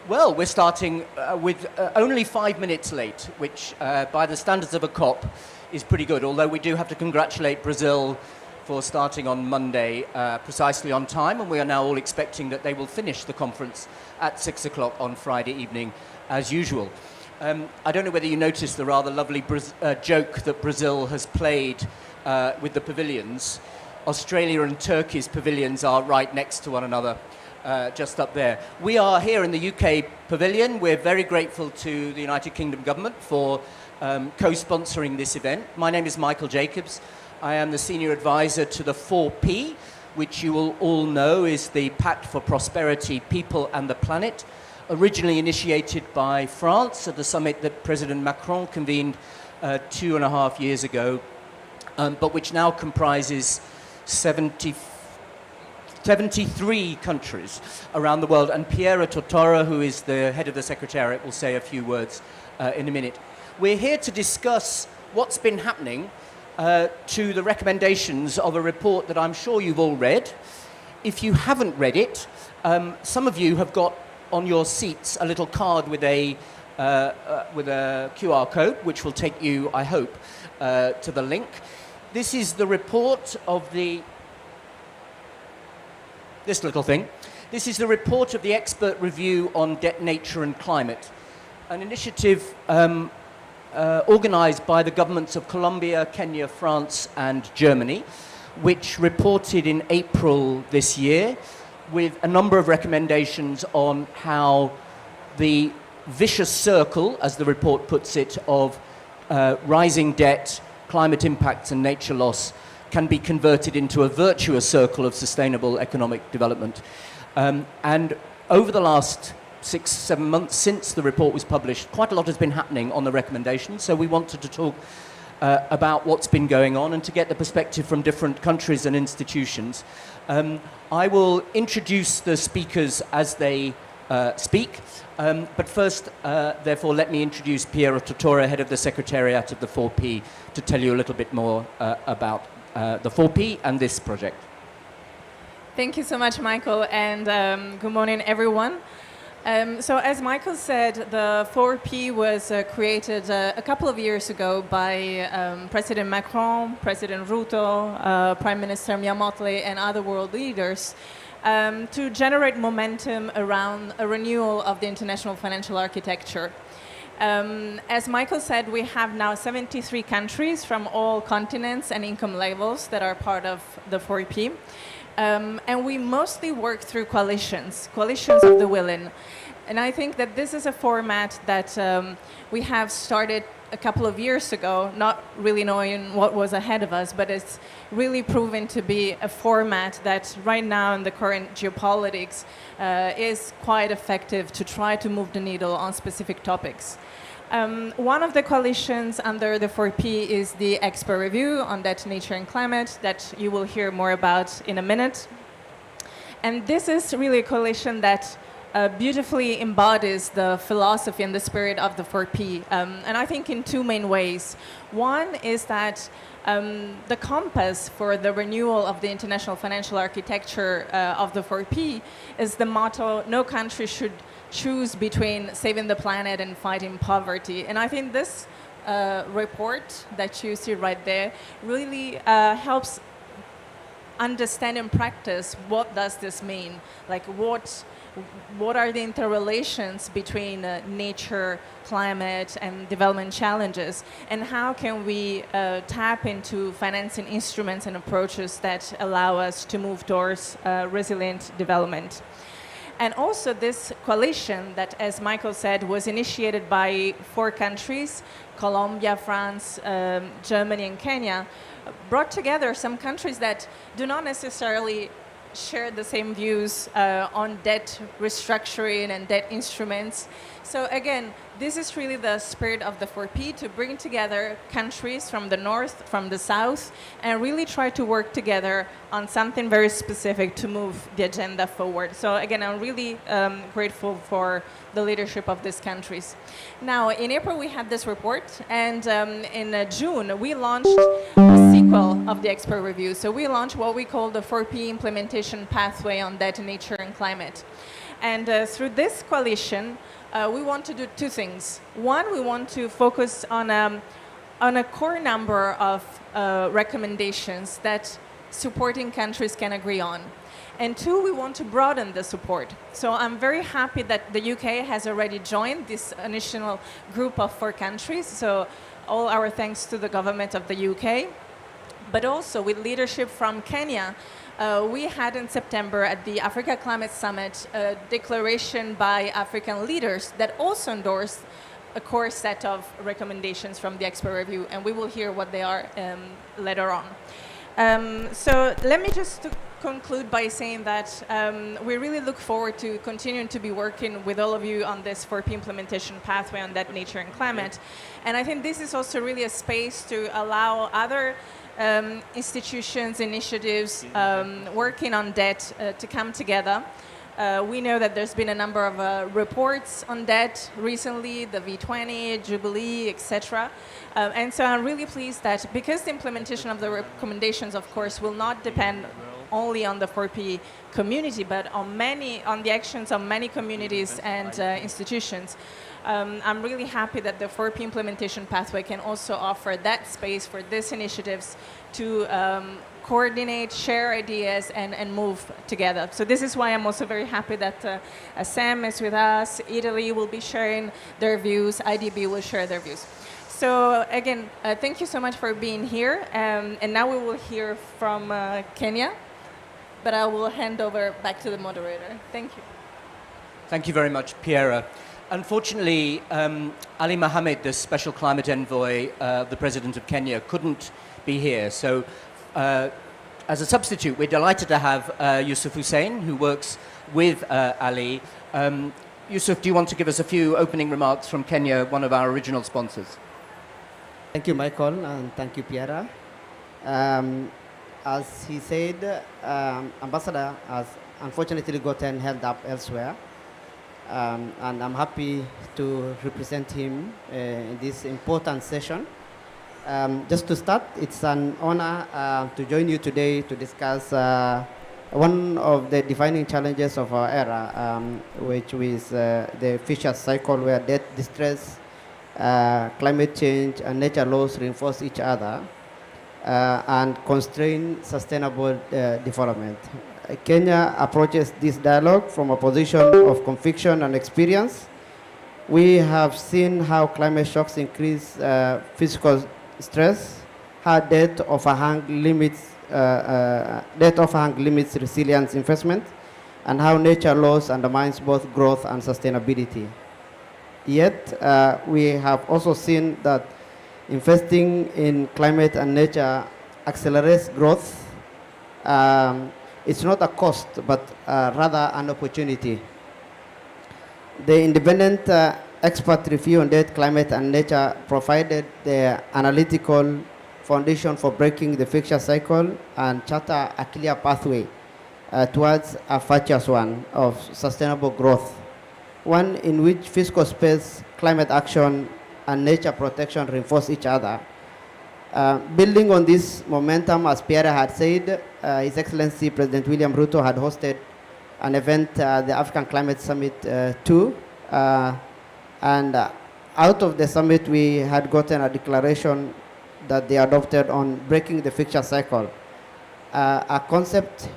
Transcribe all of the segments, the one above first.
Well, we're starting with only 5 minutes late, which by the standards of a COP is pretty good, although we do have to congratulate Brazil for starting on Monday precisely on time, and we are now all expecting that they will finish the conference at 6 o'clock on Friday evening as usual. I don't know whether you noticed the rather lovely joke that Brazil has played with the pavilions. Australia and Turkey's pavilions are right next to one another. Just up there. We are here in the UK Pavilion. We're very grateful to the United Kingdom government for co-sponsoring this event. My name is Michael Jacobs. I am the senior advisor to the 4P, which you will all know is the Pact for Prosperity, People and the Planet, originally initiated by France at the summit that President Macron convened 2.5 years ago, but which now comprises 73 countries around the world, and Piera Tortora, who is the head of the Secretariat, will say a few words in a minute. We're here to discuss what's been happening to the recommendations of a report that I'm sure you've all read. If you haven't read it, some of you have got on your seats a little card with a QR code, which will take you, I hope, to the link. This is the report of this little thing. This is the report of the expert review on debt, nature and climate, an initiative organized by the governments of Colombia, Kenya, France and Germany, which reported in April this year with a number of recommendations on how the vicious circle, as the report puts it, of rising debt, climate impacts and nature loss can be converted into a virtuous circle of sustainable economic development. And over the last 6-7 months since the report was published, quite a lot has been happening on the recommendations. So we wanted to talk about what's been going on and to get the perspective from different countries and institutions. I will introduce the speakers as they speak. But first, therefore, let me introduce Piera Tortora, head of the Secretariat of the 4P, to tell you a little bit more about the 4P and this project. Thank you so much, Michael, and good morning, everyone. So as Michael said, the 4P was created a couple of years ago by President Macron, President Ruto, Prime Minister Miamotley, and other world leaders to generate momentum around a renewal of the international financial architecture. As Michael said, we have now 73 countries from all continents and income levels that are part of the 4P. And we mostly work through coalitions of the willing. And I think that this is a format that we have started a couple of years ago, not really knowing what was ahead of us, but it's really proven to be a format that right now in the current geopolitics is quite effective to try to move the needle on specific topics. One of the coalitions under the 4P is the expert review on debt, nature and climate that you will hear more about in a minute. And this is really a coalition that beautifully embodies the philosophy and the spirit of the 4P, and I think in two main ways. One is that the compass for the renewal of the international financial architecture of the 4P is the motto, no country should choose between saving the planet and fighting poverty. And I think this report that you see right there really helps understand and practice what does this mean, like what are the interrelations between nature, climate, and development challenges, and how can we tap into financing instruments and approaches that allow us to move towards resilient development. And also this coalition that, as Michael said, was initiated by 4 countries, Colombia, France, Germany, and Kenya, brought together some countries that do not necessarily share the same views on debt restructuring and debt instruments. So again, this is really the spirit of the 4P, to bring together countries from the north, from the south, and really try to work together on something very specific to move the agenda forward. So again, I'm really grateful for the leadership of these countries. Now, in April, we had this report, and in June, we launched a sequel of the expert review. So we launched what we call the 4P implementation pathway on debt, nature, and climate. And through this coalition, we want to do two things. One, we want to focus on a core number of recommendations that supporting countries can agree on. And two, we want to broaden the support. So I'm very happy that the UK has already joined this initial group of 4 countries. So all our thanks to the government of the UK. But also with leadership from Kenya, we had in September at the Africa Climate Summit a declaration by African leaders that also endorsed a core set of recommendations from the expert review, and we will hear what they are later on. So let me just conclude by saying that we really look forward to continuing to be working with all of you on this 4P implementation pathway on debt, nature, and climate. And I think this is also really a space to allow other institutions, initiatives working on debt to come together. We know that there's been a number of reports on debt recently, the V20, Jubilee, etc. And so I'm really pleased that because the implementation of the recommendations, of course, will not depend only on the 4P community, but on the actions of many communities and institutions. I'm really happy that the 4P implementation pathway can also offer that space for these initiatives to coordinate, share ideas, and move together. So this is why I'm also very happy that Sam is with us, Italy will be sharing their views, IDB will share their views. So again, thank you so much for being here. And now we will hear from Kenya, but I will hand over back to the moderator. Thank you. Thank you very much, Piera. Unfortunately, Ali Mohammed, the Special Climate Envoy, the President of Kenya, couldn't be here. So as a substitute, we're delighted to have Yusuf Hussein, who works with Ali. Yusuf, do you want to give us a few opening remarks from Kenya, one of our original sponsors? Thank you, Michael, and thank you, Piera. As he said, Ambassador has unfortunately gotten held up elsewhere. And I'm happy to represent him in this important session. Just to start, it's an honor to join you today to discuss one of the defining challenges of our era, which is the vicious cycle where debt, distress, climate change, and nature laws reinforce each other and constrain sustainable development. Kenya approaches this dialogue from a position of conviction and experience. We have seen how climate shocks increase physical stress, how debt overhang limits resilience investment, and how nature loss undermines both growth and sustainability. Yet, we have also seen that investing in climate and nature accelerates growth. It's not a cost, but rather an opportunity. The independent expert review on debt, climate, and nature provided the analytical foundation for breaking the vicious cycle and charter a clear pathway towards a virtuous one of sustainable growth, one in which fiscal space, climate action, and nature protection reinforce each other. Building on this momentum, as Pierre had said, His Excellency President William Ruto had hosted an event, the African Climate Summit 2, and out of the summit we had gotten a declaration that they adopted on breaking the vicious cycle, a concept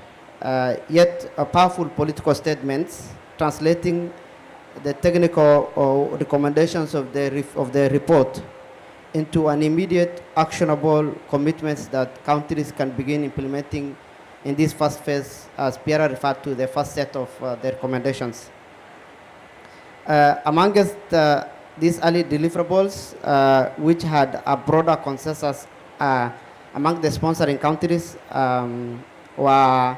yet a powerful political statements translating the technical recommendations of the report into an immediate actionable commitments that countries can begin implementing in this first phase, as Pierre referred to the first set of the recommendations. Amongst these early deliverables, which had a broader consensus among the sponsoring countries, were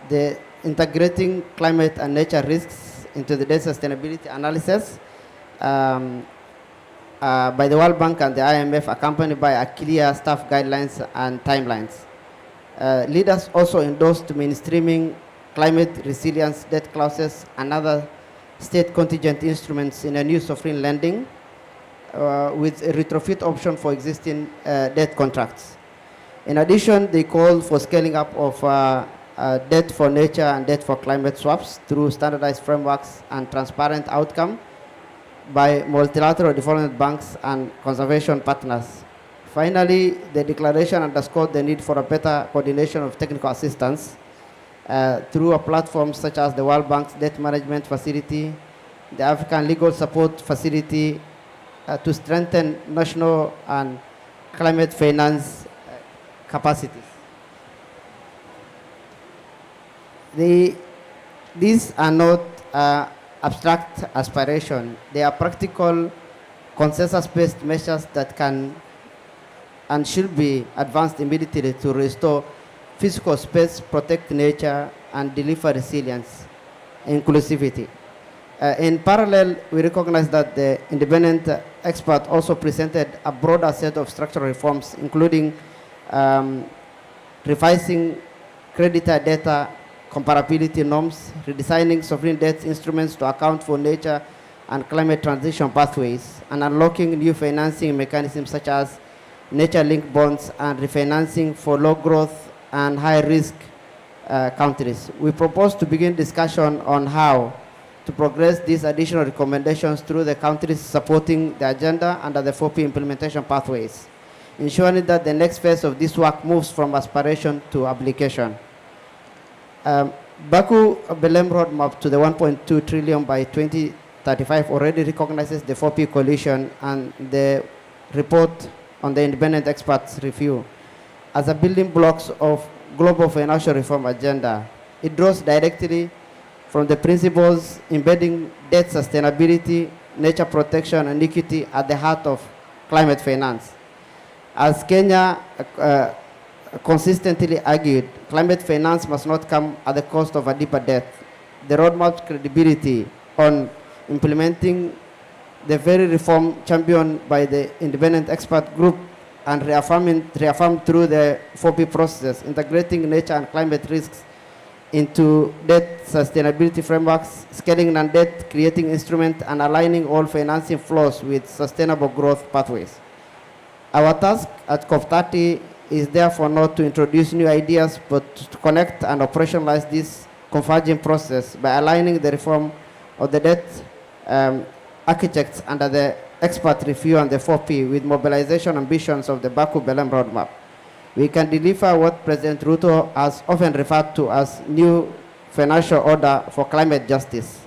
the integrating climate and nature risks into the debt sustainability analysis, by the World Bank and the IMF, accompanied by a clear staff guidelines and timelines. Leaders also endorsed mainstreaming climate resilience debt clauses and other state contingent instruments in a new sovereign lending with a retrofit option for existing debt contracts. In addition, they called for scaling up of debt for nature and debt for climate swaps through standardized frameworks and transparent outcome by multilateral development banks and conservation partners. Finally, the declaration underscored the need for a better coordination of technical assistance through a platform such as the World Bank's Debt Management Facility, the African Legal Support Facility, to strengthen national and climate finance capacities. These are not abstract aspirations. They are practical, consensus-based measures that can and should be advanced immediately to restore physical space, protect nature, and deliver resilience, inclusivity. In parallel, we recognize that the independent expert also presented a broader set of structural reforms, including revising creditor data comparability norms, redesigning sovereign debt instruments to account for nature and climate transition pathways, and unlocking new financing mechanisms such as nature-linked bonds and refinancing for low-growth and high-risk countries. We propose to begin discussion on how to progress these additional recommendations through the countries supporting the agenda under the 4P implementation pathways, ensuring that the next phase of this work moves from aspiration to application. Baku Belém roadmap to the 1.2 trillion by 2035 already recognizes the 4P coalition and the report on the independent experts review as a building blocks of global financial reform agenda. It draws directly from the principles embedding debt sustainability, nature protection, and equity at the heart of climate finance. As Kenya consistently argued, climate finance must not come at the cost of a deeper debt. The roadmap's credibility on implementing the very reform championed by the independent expert group and reaffirmed through the 4P process, integrating nature and climate risks into debt sustainability frameworks, scaling non-debt, creating instruments, and aligning all financing flows with sustainable growth pathways. Our task at COP30 is therefore not to introduce new ideas, but to connect and operationalize this converging process by aligning the reform of the debt architects under the expert review and the 4P with mobilization ambitions of the Baku Belém roadmap. We can deliver what President Ruto has often referred to as new financial order for climate justice,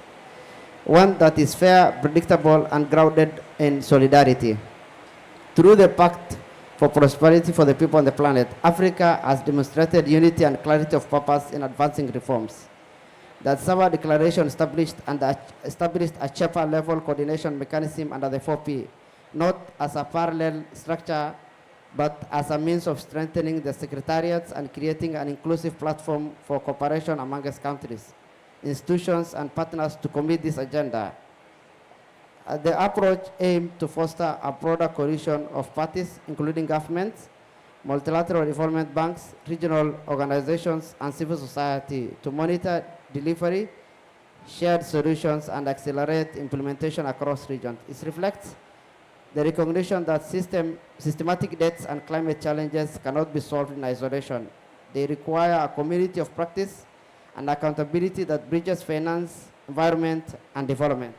one that is fair, predictable, and grounded in solidarity. Through the Pact for Prosperity for the People on the Planet, Africa has demonstrated unity and clarity of purpose in advancing reforms. The Sabah Declaration established a chapter-level coordination mechanism under the 4P, not as a parallel structure, but as a means of strengthening the secretariats and creating an inclusive platform for cooperation amongst countries, institutions, and partners to commit this agenda. The approach aims to foster a broader coalition of parties, including governments, multilateral development banks, regional organizations, and civil society, to monitor delivery, shared solutions, and accelerate implementation across regions. It reflects the recognition that systematic debts and climate challenges cannot be solved in isolation. They require a community of practice and accountability that bridges finance, environment, and development.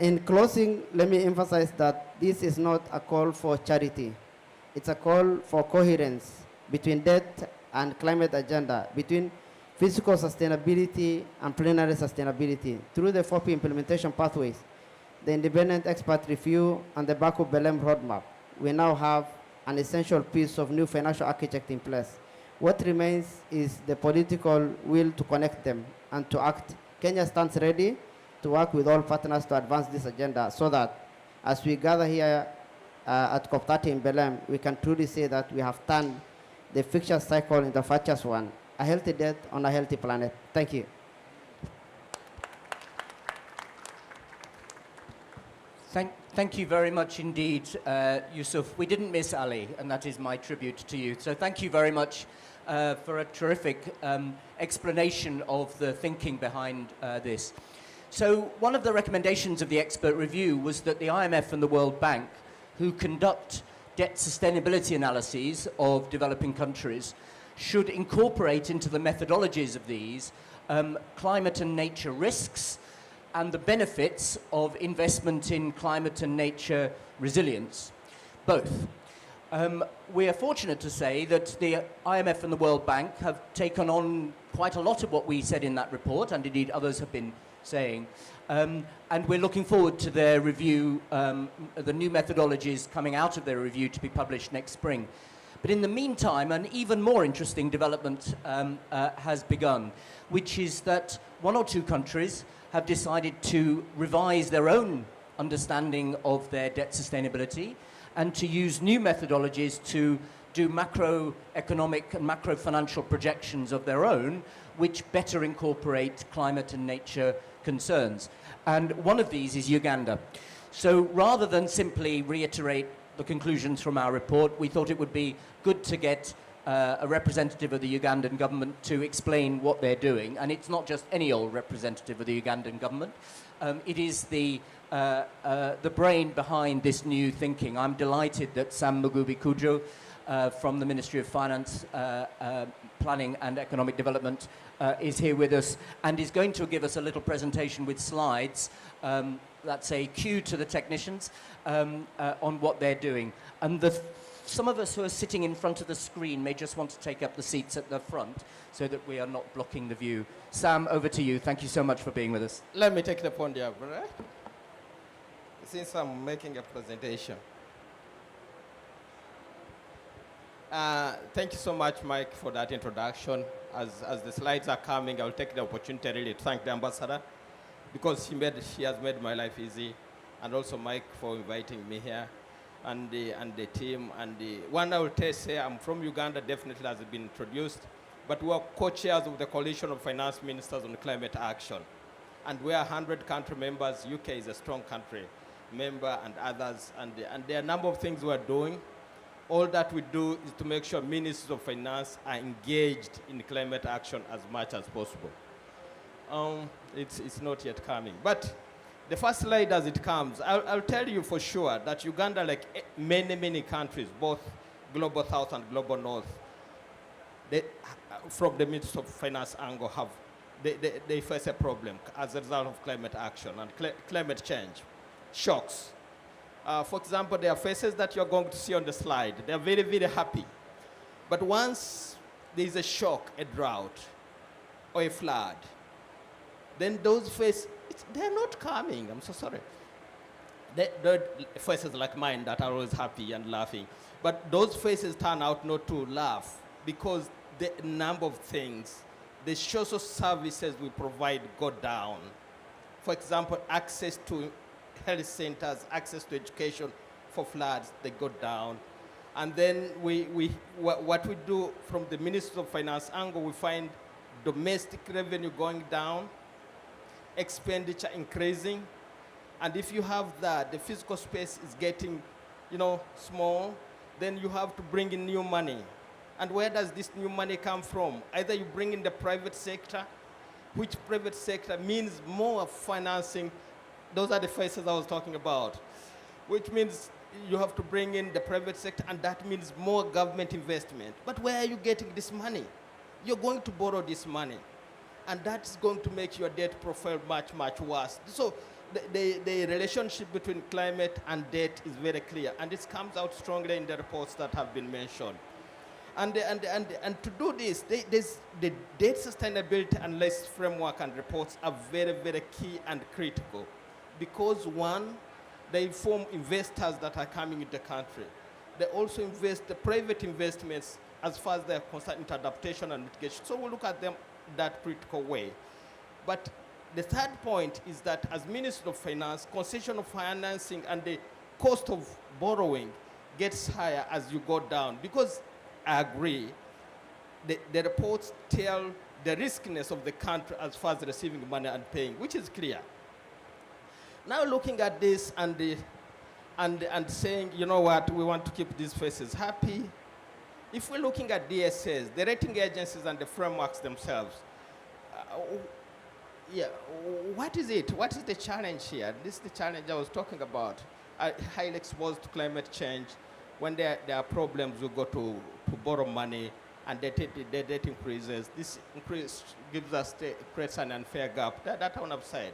In closing, let me emphasize that this is not a call for charity. It's a call for coherence between debt and climate agenda, between physical sustainability and plenary sustainability. Through the 4P implementation pathways, the independent expert review, and the Baku Belém roadmap, we now have an essential piece of new financial architecture in place. What remains is the political will to connect them and to act. Kenya stands ready to work with all partners to advance this agenda so that as we gather here at COP30 in Belém, we can truly say that we have turned the fictional cycle into a virtuous one, a healthy debt on a healthy planet. Thank you. Thank you very much indeed, Yusuf. We didn't miss Ali, and that is my tribute to you. So thank you very much for a terrific explanation of the thinking behind this. So one of the recommendations of the expert review was that the IMF and the World Bank, who conduct debt sustainability analyses of developing countries should incorporate into the methodologies of these climate and nature risks and the benefits of investment in climate and nature resilience, both. We are fortunate to say that the IMF and the World Bank have taken on quite a lot of what we said in that report, and indeed others have been saying. And we're looking forward to their review, the new methodologies coming out of their review to be published next spring. But in the meantime, an even more interesting development has begun, which is that one or two countries have decided to revise their own understanding of their debt sustainability and to use new methodologies to do macroeconomic and macro-financial projections of their own, which better incorporate climate and nature concerns. And one of these is Uganda. So rather than simply reiterate the conclusions from our report, we thought it would be good to get a representative of the Ugandan government to explain what they're doing. And it's not just any old representative of the Ugandan government. It is the brain behind this new thinking. I'm delighted that Sam Mugubi Kujo from the Ministry of Finance, Planning and Economic Development is here with us and is going to give us a little presentation with slides. That's a cue to the technicians on what they're doing. And some of us who are sitting in front of the screen may just want to take up the seats at the front so that we are not blocking the view. Sam, over to you. Thank you so much for being with us. Let me take the podium, right? Since I'm making a presentation. Thank you so much, Mike, for that introduction. As the slides are coming, I'll take the opportunity really to thank the ambassador because she has made my life easy, and also Mike for inviting me here, and the team. And one I will say, I'm from Uganda, definitely has been introduced, but we are co-chairs of the Coalition of Finance Ministers on Climate Action. And we are 100 country members. UK is a strong country member and others, and there are a number of things we are doing. All that we do is to make sure ministers of finance are engaged in climate action as much as possible. It's not yet coming. But the first slide as it comes, I'll tell you for sure that Uganda, like many countries, both Global South and Global North, from the Minister of Finance angle, they face a problem as a result of climate action and climate change, shocks. For example, there are faces that you're going to see on the slide. They're very happy. But once there's a shock, a drought, or a flood, then those faces, they're not coming. I'm so sorry. They're faces like mine that are always happy and laughing. But those faces turn out not to laugh because the number of things, the social services we provide go down. For example, access to health centers, access to education for floods, they go down. And then what we do from the Ministry of Finance angle, we find domestic revenue going down, expenditure increasing. And if you have that, the physical space is getting, small, then you have to bring in new money. And where does this new money come from? Either you bring in the private sector, which private sector means more financing. Those are the faces I was talking about, which means you have to bring in the private sector, and that means more government investment. But where are you getting this money? You're going to borrow this money, and that's going to make your debt profile much worse. So the relationship between climate and debt is very clear, and it comes out strongly in the reports that have been mentioned. And to do this, the debt sustainability analysis framework and reports are very key and critical. Because one, they inform investors that are coming into the country. They also invest the private investments as far as they're concerned into adaptation and mitigation. So we look at them that critical way. But the third point is that as Minister of Finance, concession of financing and the cost of borrowing gets higher as you go down. Because I agree, the reports tell the riskiness of the country as far as receiving money and paying, which is clear. Now looking at this and saying, you know what, we want to keep these faces happy. If we're looking at DSAs, the rating agencies and the frameworks themselves, what is it? What is the challenge here? This is the challenge I was talking about. Highly exposed to climate change. when there are problems, we go to borrow money, and the debt increases. This increase gives us creates an unfair gap. That on upside.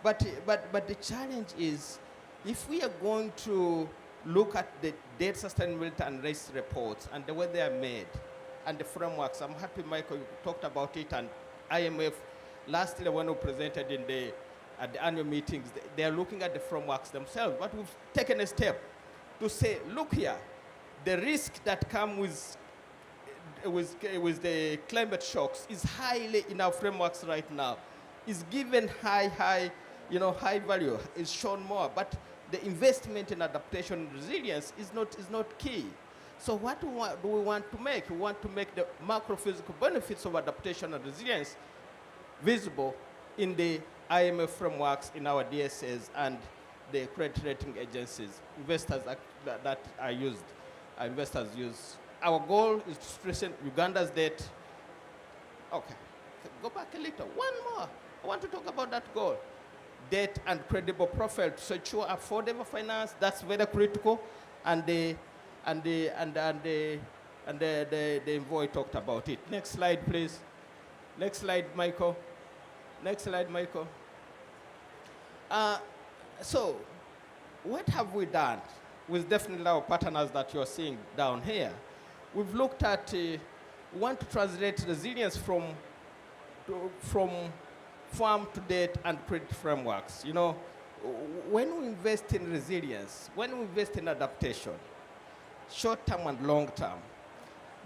But the challenge is, if we are going to look at the debt sustainability and risk reports and the way they are made and the frameworks, I'm happy, Michael, you talked about it, and IMF last year when we presented at the annual meetings, they are looking at the frameworks themselves. But we've taken a step to say, look here, the risk that comes with the climate shocks is highly in our frameworks right now. Is given high value, is shown more, but the investment in adaptation and resilience is not key. So what do we want to make? We want to make the macro-physical benefits of adaptation and resilience visible in the IMF frameworks, in our DSAs, and the credit rating agencies. Investors use. Our goal is to strengthen Uganda's debt. Okay, go back a little. One more. I want to talk about that goal. Debt and credible profile to secure affordable finance. That's very critical. And the envoy talked about it. Next slide, please. Next slide, Michael. Next slide, Michael. So, what have we done with definitely our partners that you're seeing down here? We've looked at, we want to translate resilience from farm to debt and credit frameworks. You know, when we invest in resilience, when we invest in adaptation, short term and long term,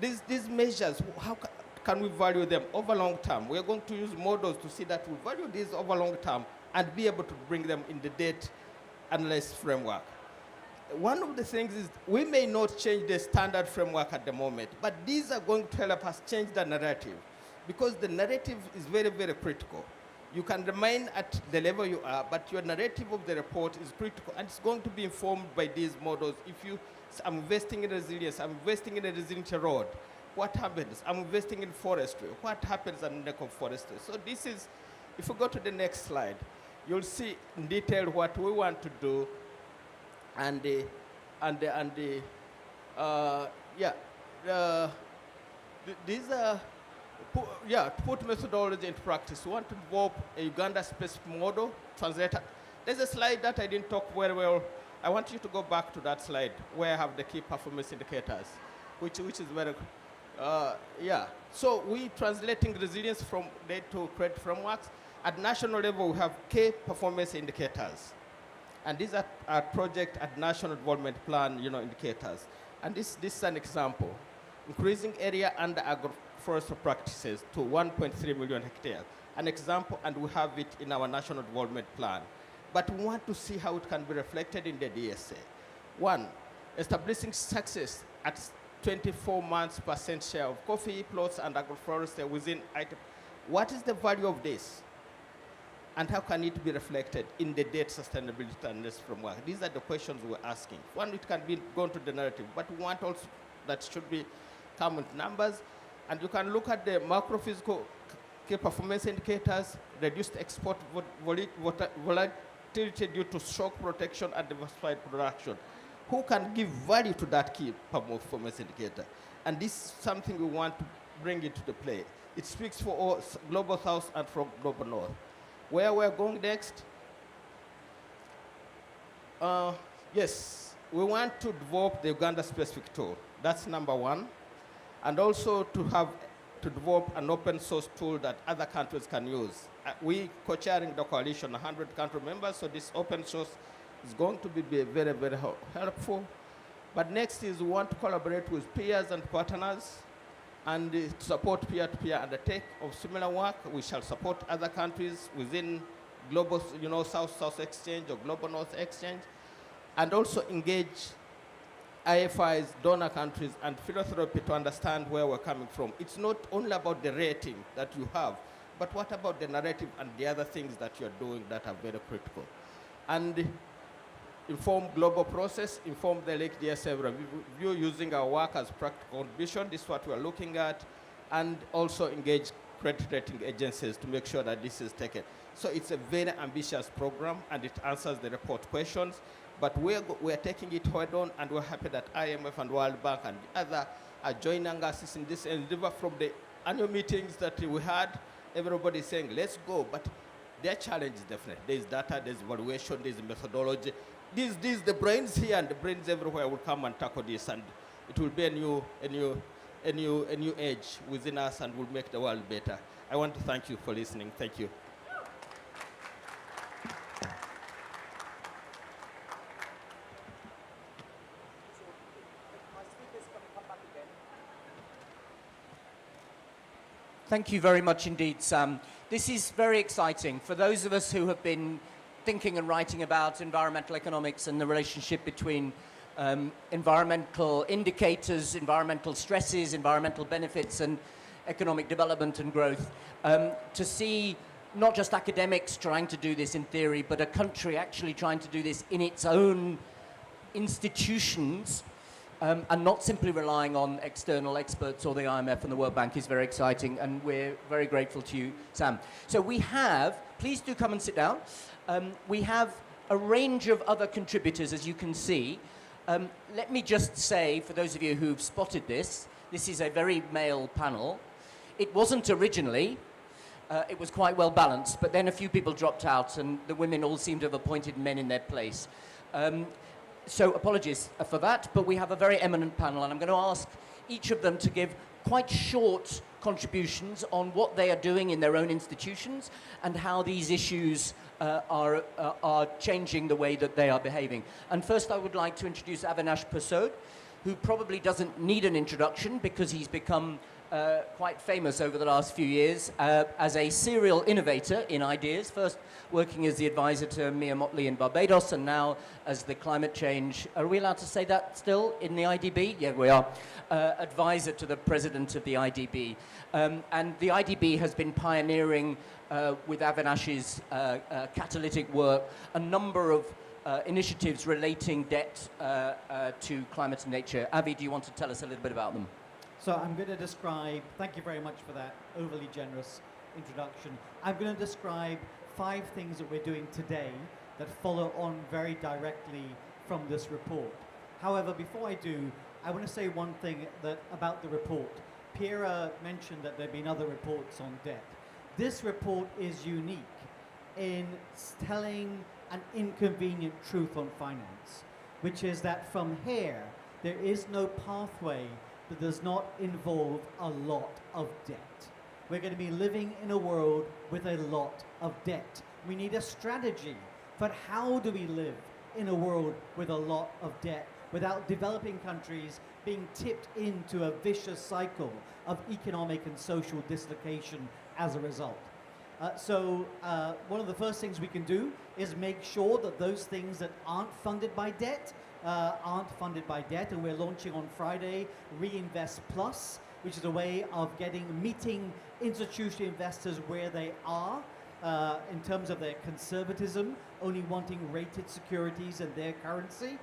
these measures, how can we value them over long term? We are going to use models to see that we value these over long term and be able to bring them in the debt analysis framework. One of the things is we may not change the standard framework at the moment, but these are going to help us change the narrative, because the narrative is very, very critical. You can remain at the level you are, but your narrative of the report is critical, and it's going to be informed by these models. If I'm investing in resilience, I'm investing in a resilient road, what happens? I'm investing in forestry, what happens in the forestry? So this is, if we go to the next slide, you'll see in detail what we want to do, these are, to put methodology into practice. We want to develop a Uganda-specific model, translator. There's a slide that I didn't talk very well. I want you to go back to that slide where I have the key performance indicators, which is very, So we translating resilience from debt to credit frameworks. At national level, we have key performance indicators. And these are project at national development plan, indicators. And this is an example. Increasing area under agroforestry practices to 1.3 million hectares. An example, and we have it in our national development plan. But we want to see how it can be reflected in the DSA. One, establishing success at 24 months % share of coffee plots and agroforestry within item. What is the value of this? And how can it be reflected in the debt sustainability and this framework? These are the questions we're asking. One, it can be gone to the narrative, but we want also that should be come with numbers. And you can look at the macro-physical key performance indicators, reduced export volatility due to shock protection and diversified production. Who can give value to that key performance indicator? And this is something we want to bring into the play. It speaks for all global south and from global north. Where we're going next? Yes, we want to develop the Uganda-specific tool. That's number one. And also to develop an open source tool that other countries can use. We co-chairing the coalition, 100 country members, so this open source is going to be very, very helpful. But next is we want to collaborate with peers and partners and to support peer-to-peer undertake of similar work. We shall support other countries within global, South-South exchange or global North exchange, and also engage IFIs, donor countries, and philanthropy to understand where we're coming from. It's not only about the rating that you have, but what about the narrative and the other things that you're doing that are very critical? And inform global process, inform the Lake DSA review using our work as practical contribution. This is what we're looking at. And also engage credit rating agencies to make sure that this is taken. So it's a very ambitious program, and it answers the report questions. But we're taking it head on, and we're happy that IMF and World Bank and other are joining us in this endeavor. From the annual meetings that we had, everybody is saying, let's go. But their challenge is different. There's data, there's evaluation, there's methodology. The brains here and the brains everywhere will come and tackle this, and it will be a new age within us, and will make the world better. I want to thank you for listening. Thank you. Thank you very much indeed, Sam. This is very exciting. For those of us who have been thinking and writing about environmental economics and the relationship between environmental indicators, environmental stresses, environmental benefits, and economic development and growth, to see not just academics trying to do this in theory, but a country actually trying to do this in its own institutions, and not simply relying on external experts or the IMF and the World Bank, is very exciting, and we're very grateful to you, Sam. So we have, please do come and sit down, we have a range of other contributors, as you can see. Let me just say, for those of you who've spotted this is a very male panel. It wasn't originally, it was quite well balanced, but then a few people dropped out, and the women all seem to have appointed men in their place. So apologies for that, but we have a very eminent panel, and I'm going to ask each of them to give quite short contributions on what they are doing in their own institutions and how these issues are changing the way that they are behaving. And first I would like to introduce Avinash Persaud, who probably doesn't need an introduction because he's become quite famous over the last few years as a serial innovator in ideas, first working as the advisor to Mia Motley in Barbados, and now as the climate change, are we allowed to say that still, in the IDB? Yeah, we are. Advisor to the president of the IDB. And the IDB has been pioneering, with Avinash's catalytic work, a number of initiatives relating debt to climate and nature. Avi, do you want to tell us a little bit about them? So I'm going to describe, thank you very much for that overly generous introduction. I'm going to describe 5 things that we're doing today that follow on very directly from this report. However, before I do, I want to say one thing about the report. Pierre mentioned that there have been other reports on debt. This report is unique in telling an inconvenient truth on finance, which is that from here, there is no pathway that does not involve a lot of debt. We're going to be living in a world with a lot of debt. We need a strategy for how do we live in a world with a lot of debt without developing countries being tipped into a vicious cycle of economic and social dislocation as a result. So one of the first things we can do is make sure that those things that aren't funded by debt aren't funded by debt, and we're launching on Friday Reinvest Plus, which is a way of meeting institutional investors where they are in terms of their conservatism, only wanting rated securities and their currency,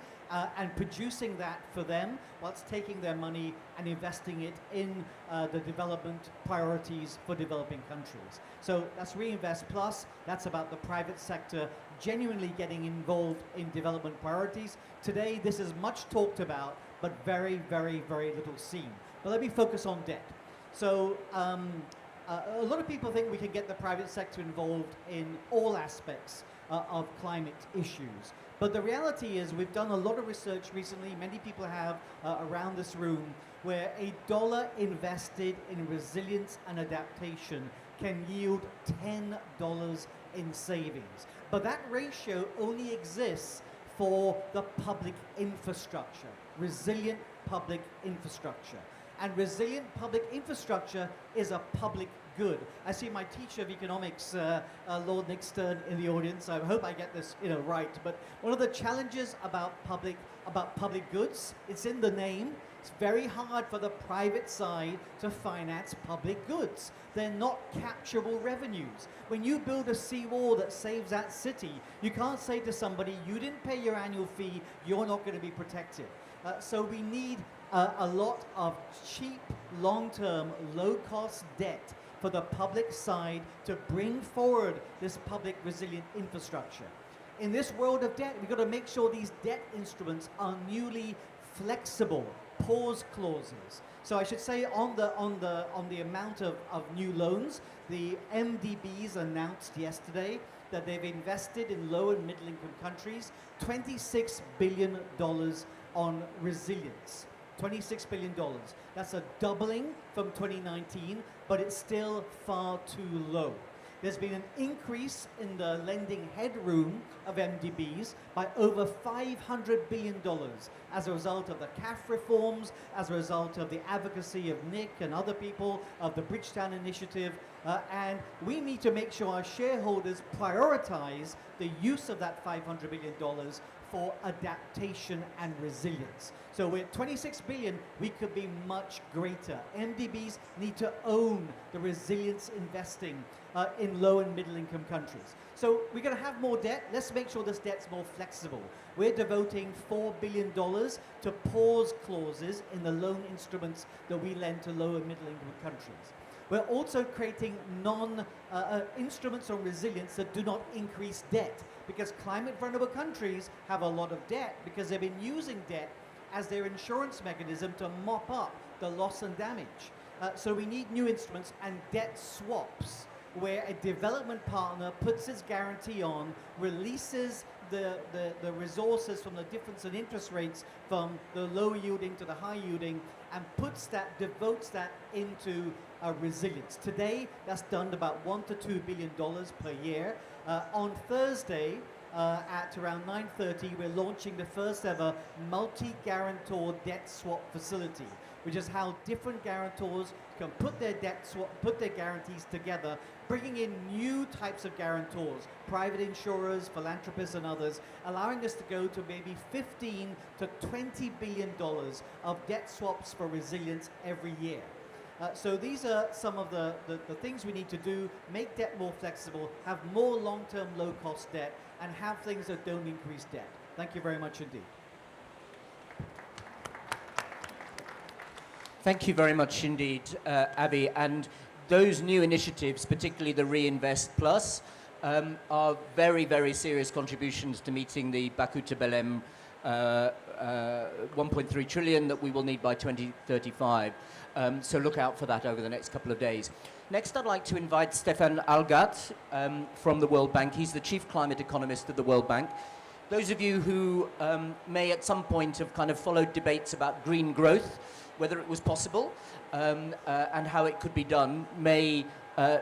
and producing that for them whilst taking their money and investing it in the development priorities for developing countries. So that's Reinvest Plus. That's about the private sector genuinely getting involved in development priorities. Today, this is much talked about, but very, very, very little seen. But let me focus on debt. So a lot of people think we can get the private sector involved in all aspects of climate issues. But the reality is we've done a lot of research recently, many people have around this room, where $1 invested in resilience and adaptation can yield $10 in savings. But that ratio only exists for the public infrastructure, resilient public infrastructure. And resilient public infrastructure is a public good. I see my teacher of economics, Lord Nick Stern, in the audience. I hope I get this right. But one of the challenges about public goods, it's in the name. It's very hard for the private side to finance public goods. They're not capturable revenues. When you build a seawall that saves that city, you can't say to somebody, you didn't pay your annual fee, you're not going to be protected. So we need a lot of cheap, long-term, low-cost debt for the public side to bring forward this public resilient infrastructure. In this world of debt, we've got to make sure these debt instruments are newly flexible, pause clauses. So I should say on the amount of new loans, the MDBs announced yesterday that they've invested in low and middle income countries $26 billion on resilience. $26 billion. That's a doubling from 2019, but it's still far too low. There's been an increase in the lending headroom of MDBs by over $500 billion as a result of the CAF reforms, as a result of the advocacy of Nick and other people, of the Bridgetown Initiative, and we need to make sure our shareholders prioritize the use of that $500 billion for adaptation and resilience. So we're at 26 billion, we could be much greater. MDBs need to own the resilience investing in low and middle income countries. So we're going to have more debt. Let's make sure this debt's more flexible. We're devoting $4 billion to pause clauses in the loan instruments that we lend to low and middle income countries. We're also creating instruments on resilience that do not increase debt, because climate vulnerable countries have a lot of debt because they've been using debt as their insurance mechanism to mop up the loss and damage. So we need new instruments and debt swaps, where a development partner puts its guarantee on, releases the resources from the difference in interest rates from the low yielding to the high yielding, and devotes that into resilience. Today, that's done about $1 to $2 billion per year. On Thursday, at around 9:30, we're launching the first ever multi-guarantor debt swap facility, which is how different guarantors can put their guarantees together, bringing in new types of guarantors, private insurers, philanthropists, and others, allowing us to go to maybe $15 to $20 billion of debt swaps for resilience every year. So these are some of the things we need to do: make debt more flexible, have more long-term low-cost debt, and have things that don't increase debt. Thank you very much indeed. Thank you very much indeed, Avi. And those new initiatives, particularly the Reinvest Plus, are very, very serious contributions to meeting the Baku to Belém 1.3 trillion that we will need by 2035. So look out for that over the next couple of days. Next, I'd like to invite Stefan Algat from the World Bank. He's the chief climate economist of the World Bank. Those of you who may at some point have kind of followed debates about green growth, whether it was possible and how it could be done, may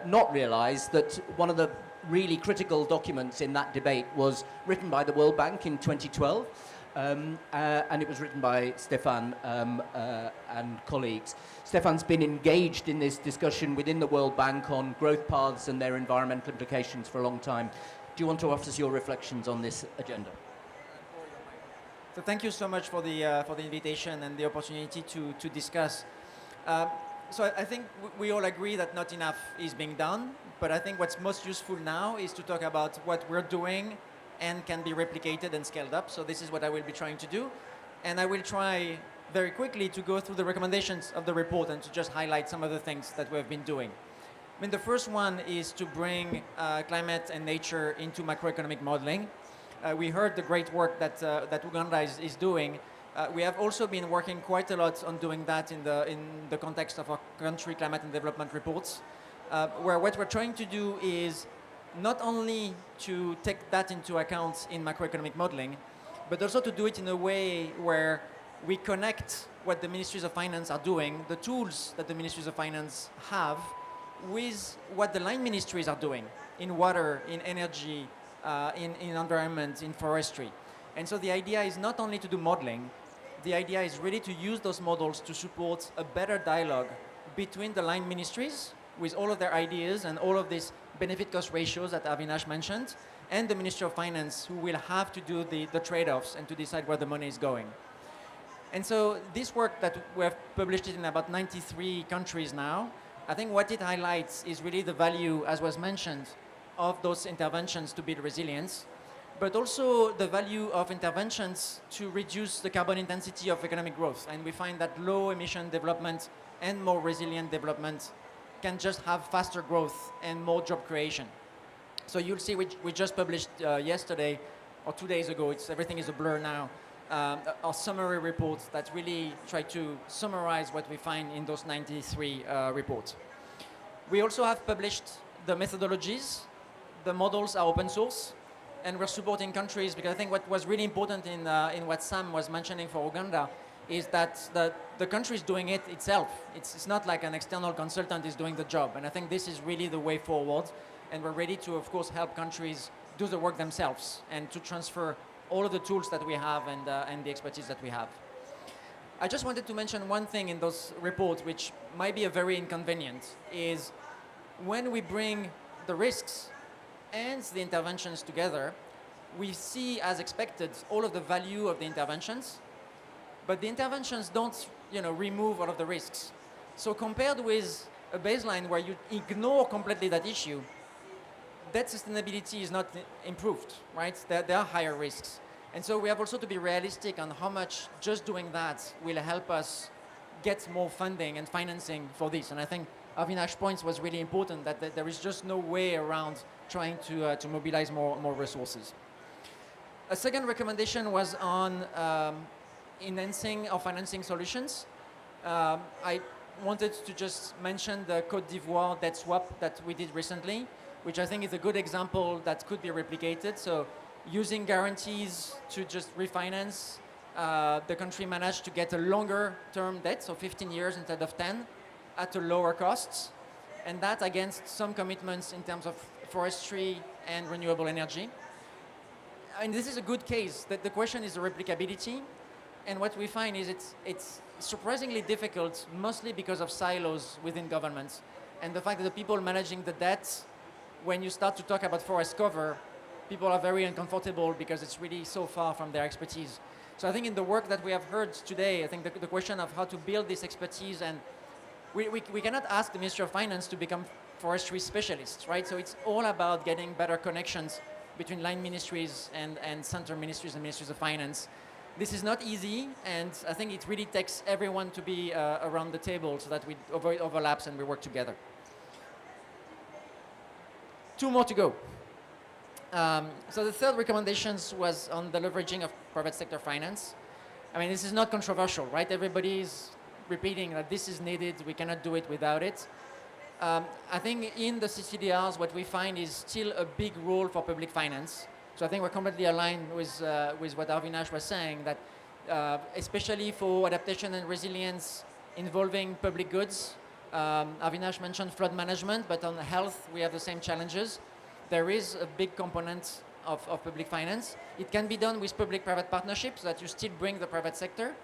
not realize that one of the really critical documents in that debate was written by the World Bank in 2012. And it was written by Stefan and colleagues. Stefan's been engaged in this discussion within the World Bank on growth paths and their environmental implications for a long time. Do you want to offer us your reflections on this agenda? So thank you so much for the invitation and the opportunity to discuss. So I think we all agree that not enough is being done, but I think what's most useful now is to talk about what we're doing and can be replicated and scaled up. So this is what I will be trying to do. And I will try very quickly to go through the recommendations of the report and to just highlight some of the things that we've been doing. I mean, the first one is to bring climate and nature into macroeconomic modeling. We heard the great work that Uganda is doing. We have also been working quite a lot on doing that in the context of our country climate and development reports, where what we're trying to do is not only to take that into account in macroeconomic modeling, but also to do it in a way where we connect what the ministries of finance are doing, the tools that the ministries of finance have, with what the line ministries are doing in water, in energy, in environment, in forestry. And so the idea is not only to do modeling, the idea is really to use those models to support a better dialogue between the line ministries with all of their ideas and all of these benefit cost ratios that Avinash mentioned, and the Ministry of Finance, who will have to do the trade-offs and to decide where the money is going. And so this work that we have published in about 93 countries now, I think what it highlights is really the value, as was mentioned, of those interventions to build resilience, but also the value of interventions to reduce the carbon intensity of economic growth. And we find that low emission development and more resilient development can just have faster growth and more job creation. So you'll see we just published yesterday or 2 days ago, everything is a blur now, our summary reports that really try to summarize what we find in those 93 reports. We also have published the methodologies. The models are open source, and we're supporting countries, because I think what was really important in what Sam was mentioning for Uganda is that the country is doing it itself. It's not like an external consultant is doing the job, and I think this is really the way forward, and we're ready to, of course, help countries do the work themselves and to transfer all of the tools that we have and the expertise that we have. I just wanted to mention one thing in those reports, which might be a very inconvenient, is when we bring the risks and the interventions together, we see, as expected, all of the value of the interventions, but the interventions don't, remove all of the risks. So compared with a baseline where you ignore completely that issue, that sustainability is not improved, right? There are higher risks. And so we have also to be realistic on how much just doing that will help us get more funding and financing for this. And I think Avinash's points was really important, that there is just no way around trying to mobilize more resources. A second recommendation was on enhancing our financing solutions. I wanted to just mention the Côte d'Ivoire debt swap that we did recently, which I think is a good example that could be replicated. So using guarantees to just refinance, the country managed to get a longer term debt, so 15 years instead of 10, at a lower cost, and that against some commitments in terms of forestry and renewable energy. And this is a good case. The question is the replicability, and what we find is it's surprisingly difficult, mostly because of silos within governments, and the fact that the people managing the debt, when you start to talk about forest cover, people are very uncomfortable because it's really so far from their expertise. So I think in the work that we have heard today, I think the question of how to build this expertise, and we cannot ask the Ministry of Finance to become forestry specialists, right? So it's all about getting better connections between line ministries and center ministries and ministries of finance. This is not easy, and I think it really takes everyone to be around the table so that we avoid overlaps and we work together. 2 more to go. So the third recommendations was on the leveraging of private sector finance. I mean, this is not controversial, right? Everybody is repeating that this is needed, we cannot do it without it. I think in the CCDRs, what we find is still a big role for public finance. So I think we're completely aligned with what Avinash was saying, that especially for adaptation and resilience involving public goods, Avinash mentioned flood management, but on health, we have the same challenges. There is a big component of public finance. It can be done with public-private partnerships, so that you still bring the private sector,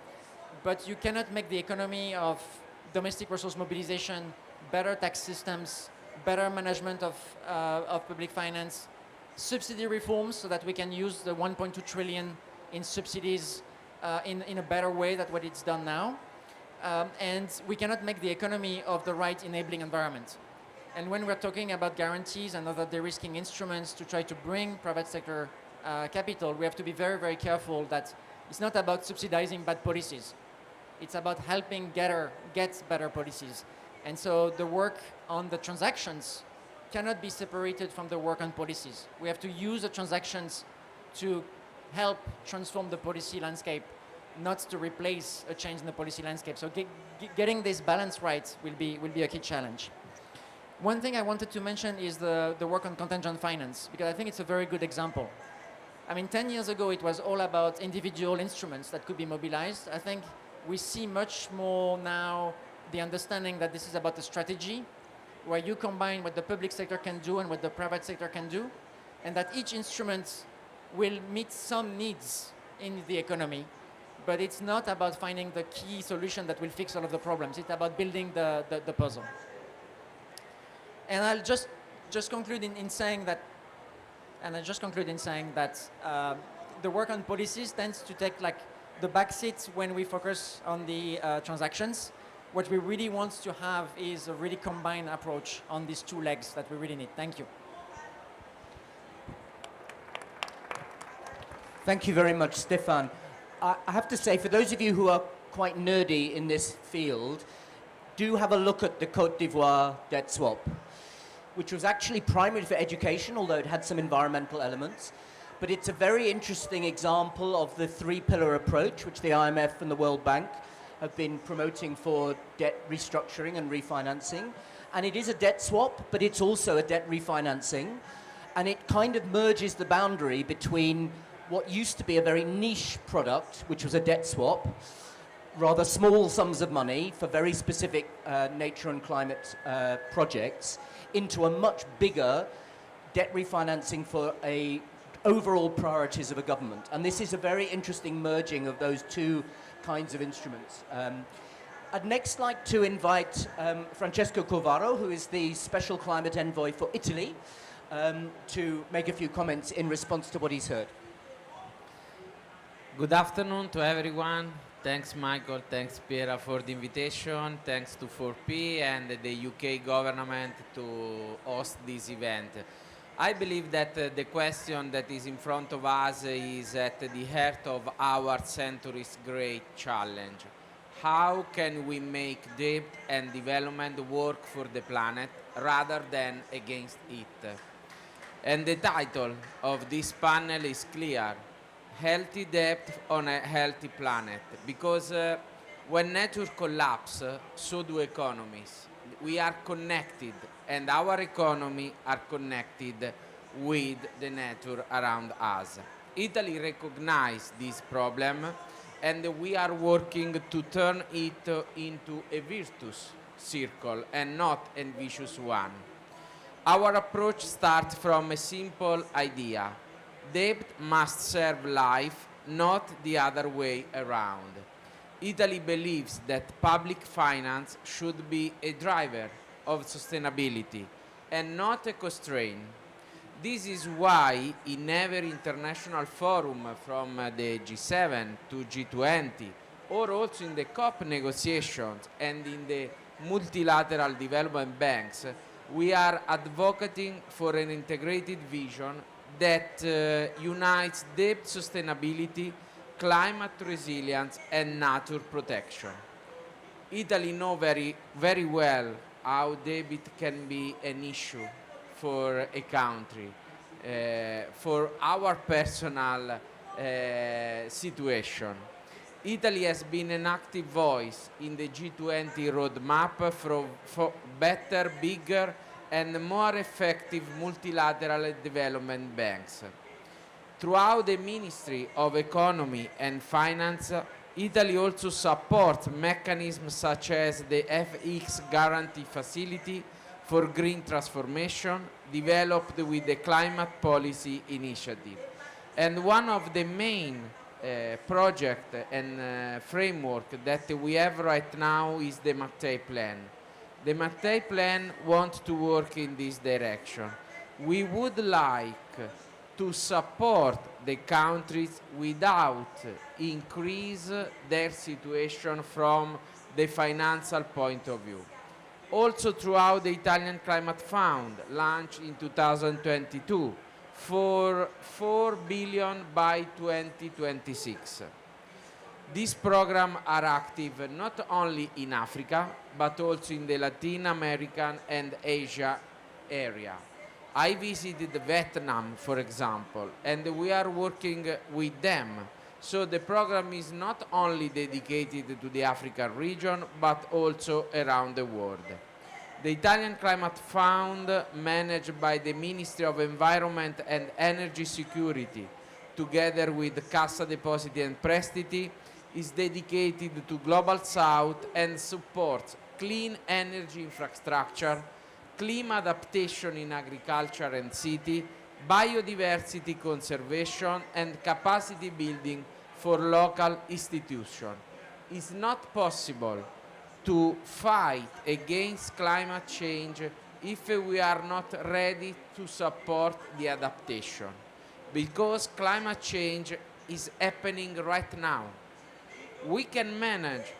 but you cannot make the economy of domestic resource mobilization, better tax systems, better management of public finance, subsidy reforms so that we can use the 1.2 trillion in subsidies in a better way than what it's done now. And we cannot make the economy of the right enabling environment. And when we're talking about guarantees and other de-risking instruments to try to bring private sector capital, we have to be very, very careful that it's not about subsidizing bad policies. It's about helping get better policies. And so the work on the transactions cannot be separated from the work on policies. We have to use the transactions to help transform the policy landscape, not to replace a change in the policy landscape. So getting this balance right will be a key challenge. One thing I wanted to mention is the work on contingent finance, because I think it's a very good example. I mean, 10 years ago, it was all about individual instruments that could be mobilized. I think we see much more now the understanding that this is about a strategy where you combine what the public sector can do and what the private sector can do, and that each instrument will meet some needs in the economy, but it's not about finding the key solution that will fix all of the problems. It's about building the puzzle. And I'll just conclude in saying that, the work on policies tends to take like the back seat when we focus on the transactions. What we really want to have is a really combined approach on these 2 legs that we really need. Thank you. Thank you very much, Stéphane. I have to say, for those of you who are quite nerdy in this field, do have a look at the Côte d'Ivoire debt swap, which was actually primarily for education, although it had some environmental elements. But it's a very interesting example of the three-pillar approach which the IMF and the World Bank have been promoting for debt restructuring and refinancing. And it is a debt swap, but it's also a debt refinancing. And it kind of merges the boundary between what used to be a very niche product, which was a debt swap, rather small sums of money for very specific nature and climate projects, into a much bigger debt refinancing for overall priorities of a government. And this is a very interesting merging of those two kinds of instruments. I'd next like to invite Francesco Corvaro, who is the Special Climate Envoy for Italy, to make a few comments in response to what he's heard. Good afternoon to everyone. Thanks, Michael. Thanks, Piera, for the invitation. Thanks to 4P and the UK government to host this event. I believe that the question that is in front of us is at the heart of our century's great challenge. How can we make debt and development work for the planet rather than against it? And the title of this panel is clear: Healthy Debt on a Healthy Planet. Because when nature collapses, so do economies. We are connected, and our economy are connected with the nature around us. Italy recognizes this problem, and we are working to turn it into a virtuous circle and not a vicious one. Our approach starts from a simple idea. Debt must serve life, not the other way around. Italy believes that public finance should be a driver of sustainability and not a constraint. This is why in every international forum, from the G7 to G20, or also in the COP negotiations and in the multilateral development banks, we are advocating for an integrated vision that unites debt sustainability, climate resilience, and nature protection. Italy knows very well how debt can be an issue for a country, for our personal situation. Italy has been an active voice in the G20 roadmap for better, bigger, and more effective multilateral development banks. Throughout the Ministry of Economy and Finance, Italy also supports mechanisms such as the FX Guarantee Facility for Green Transformation, developed with the Climate Policy Initiative. And one of the main project and framework that we have right now is the Mattei Plan. The Mattei Plan wants to work in this direction. We would like to support the countries without increase their situation from the financial point of view. Also throughout the Italian Climate Fund, launched in 2022, for 4 billion by 2026. These programs are active not only in Africa, but also in the Latin American and Asia area. I visited Vietnam, for example, and we are working with them. So the program is not only dedicated to the African region, but also around the world. The Italian Climate Fund, managed by the Ministry of Environment and Energy Security, together with Cassa Depositi and Prestiti, is dedicated to Global South and supports clean energy infrastructure, climate adaptation in agriculture and city, biodiversity conservation, and capacity building for local institutions. It's not possible to fight against climate change if we are not ready to support the adaptation, because climate change is happening right now. We can manage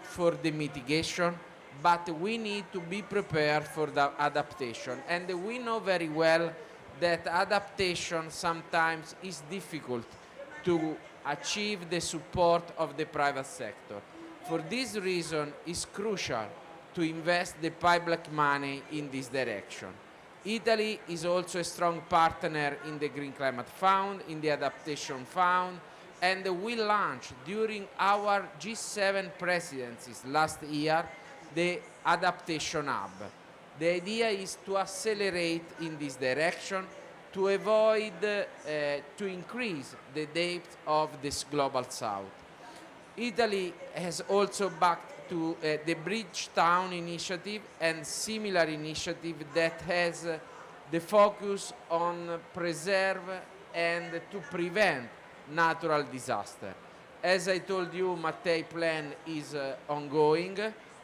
for the mitigation, but we need to be prepared for the adaptation. And we know very well that adaptation sometimes is difficult to achieve the support of the private sector. For this reason, it's crucial to invest the public money in this direction. Italy is also a strong partner in the Green Climate Fund, in the Adaptation Fund, and we launched during our G7 presidencies last year the Adaptation Hub. The idea is to accelerate in this direction to avoid, to increase the depth of this global south. Italy has also backed to the Bridgetown initiative and similar initiative that has the focus on preserve and to prevent natural disaster. As I told you, Mattei plan is ongoing.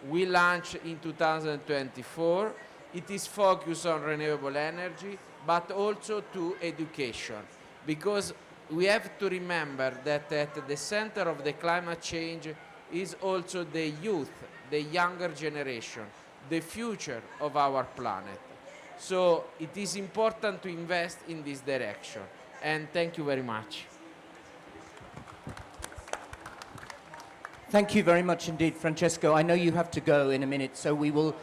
We launched in 2024. It is focused on renewable energy, but also to education, because we have to remember that at the center of the climate change is also the youth, the younger generation, the future of our planet. So it is important to invest in this direction. And thank you very much. Thank you very much indeed, Francesco. I know you have to go in a minute, so we will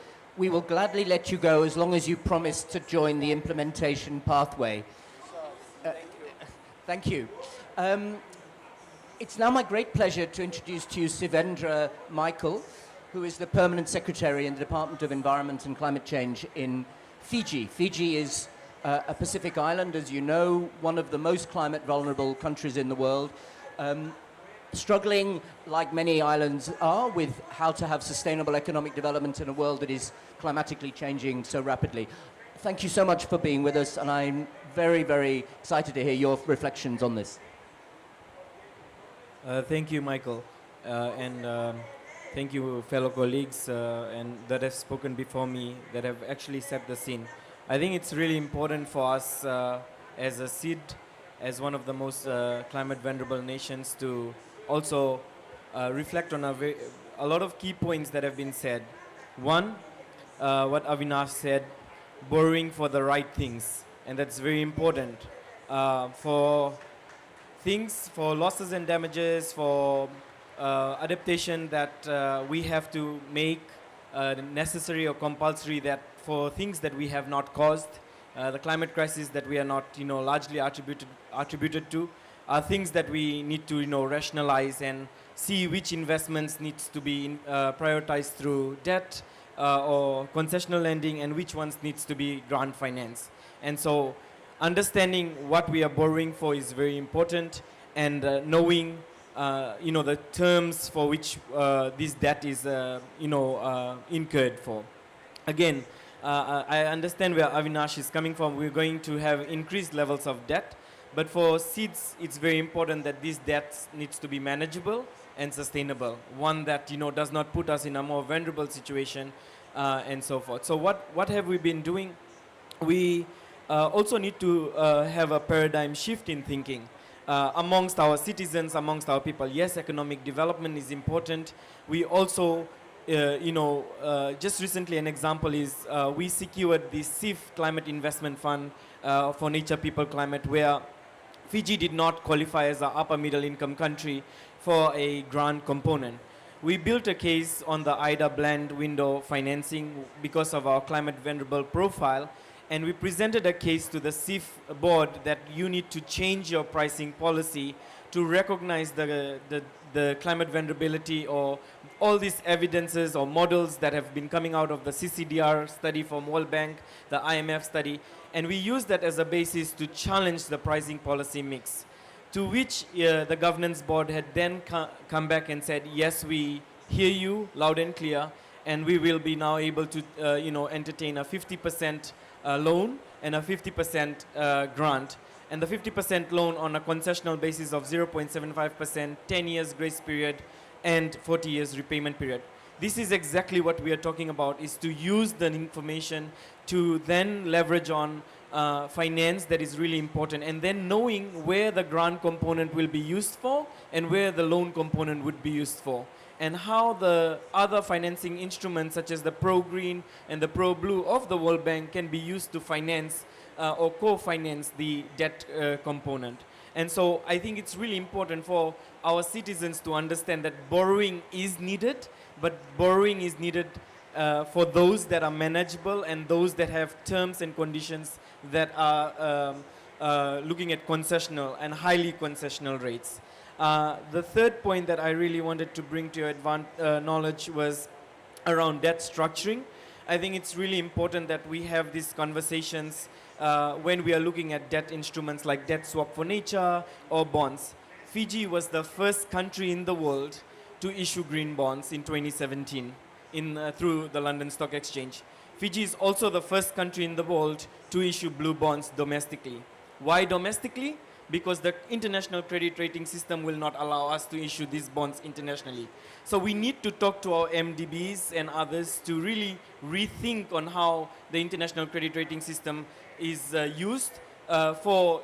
gladly let you go as long as you promise to join the implementation pathway. Thank you. It's now my great pleasure to introduce to you Sivendra Michael, who is the Permanent Secretary in the Department of Environment and Climate Change in Fiji. Fiji is a Pacific island, as you know, one of the most climate vulnerable countries in the world. Struggling, like many islands are, with how to have sustainable economic development in a world that is climatically changing so rapidly. Thank you so much for being with us, and I'm very, very excited to hear your reflections on this. Thank you, Michael, and thank you, fellow colleagues, and that have spoken before me, that have actually set the scene. I think it's really important for us as a SID, as one of the most climate vulnerable nations, to also reflect on a lot of key points that have been said. One, what Avinash said, borrowing for the right things, and that's very important. For things, for losses and damages, for adaptation that we have to make necessary or compulsory, that for things that we have not caused, the climate crisis that we are not, largely attributed to, are things that we need to, rationalize and see which investments needs to be prioritized through debt or concessional lending, and which ones needs to be grant finance. And so understanding what we are borrowing for is very important, and knowing, the terms for which this debt is, incurred for. Again, I understand where Avinash is coming from. We're going to have increased levels of debt, but for seeds, it's very important that this debt needs to be manageable and sustainable. One that, does not put us in a more vulnerable situation, and so forth. So what have we been doing? We also need to have a paradigm shift in thinking amongst our citizens, amongst our people. Yes, economic development is important. We also, just recently an example is we secured the CIF Climate Investment Fund for Nature, People, Climate, where Fiji did not qualify as an upper middle income country for a grant component. We built a case on the IDA blend window financing because of our climate vulnerable profile, and we presented a case to the CIF board that you need to change your pricing policy to recognize the climate vulnerability, or all these evidences or models that have been coming out of the CCDR study from World Bank, the IMF study, and we use that as a basis to challenge the pricing policy mix, to which the governance board had then come back and said, yes, we hear you loud and clear, and we will be now able to entertain a 50% loan and a 50% grant. And the 50% loan on a concessional basis of 0.75%, 10 years grace period, and 40 years repayment period. This is exactly what we are talking about, is to use the information to then leverage on finance that is really important, and then knowing where the grant component will be used for and where the loan component would be used for, and how the other financing instruments such as the Pro-Green and the Pro-Blue of the World Bank can be used to finance or co-finance the debt component. And so I think it's really important for our citizens to understand that borrowing is needed, but borrowing is needed for those that are manageable and those that have terms and conditions that are looking at concessional and highly concessional rates. The third point that I really wanted to bring to your knowledge was around debt structuring. I think it's really important that we have these conversations when we are looking at debt instruments like debt swap for nature or bonds. Fiji was the first country in the world to issue green bonds in 2017 through the London Stock Exchange. Fiji is also the first country in the world to issue blue bonds domestically. Why domestically? Because the international credit rating system will not allow us to issue these bonds internationally. So we need to talk to our MDBs and others to really rethink on how the international credit rating system is used for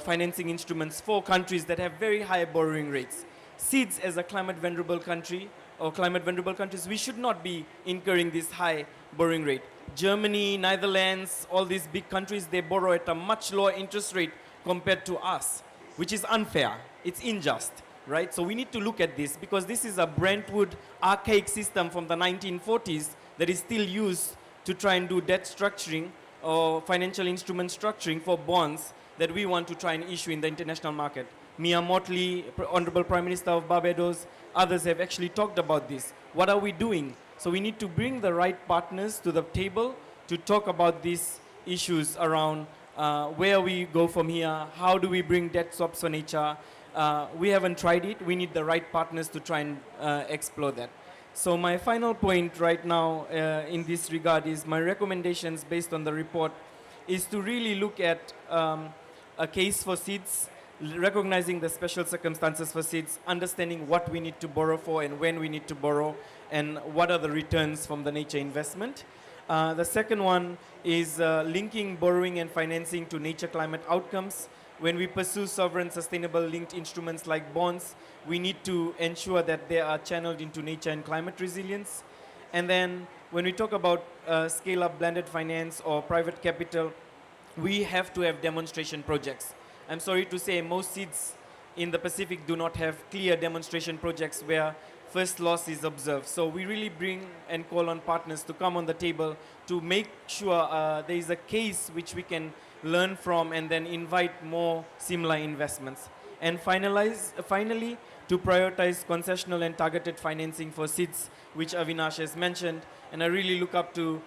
financing instruments for countries that have very high borrowing rates. SIDS as a climate vulnerable country or climate vulnerable countries, we should not be incurring this high borrowing rate. Germany, Netherlands, all these big countries, they borrow at a much lower interest rate compared to us, which is unfair. It's unjust, right? So we need to look at this because this is a Brentwood archaic system from the 1940s that is still used to try and do debt structuring or financial instrument structuring for bonds that we want to try and issue in the international market. Mia Mottley, Honorable Prime Minister of Barbados, others have actually talked about this. What are we doing? So we need to bring the right partners to the table to talk about these issues around where we go from here, how do we bring debt swaps for nature. We haven't tried it. We need the right partners to try and explore that. So my final point right now in this regard is my recommendations based on the report is to really look at a case for SIDS, recognizing the special circumstances for SIDS, understanding what we need to borrow for and when we need to borrow, and what are the returns from the nature investment. The second one is linking borrowing and financing to nature climate outcomes. When we pursue sovereign sustainable linked instruments like bonds, we need to ensure that they are channeled into nature and climate resilience. And then when we talk about scale-up blended finance or private capital, we have to have demonstration projects. I'm sorry to say most SIDS in the Pacific do not have clear demonstration projects where first loss is observed. So we really bring and call on partners to come on the table to make sure there is a case which we can learn from and then invite more similar investments. And finally, to prioritize concessional and targeted financing for SIDS, which Avinash has mentioned. And I really look up to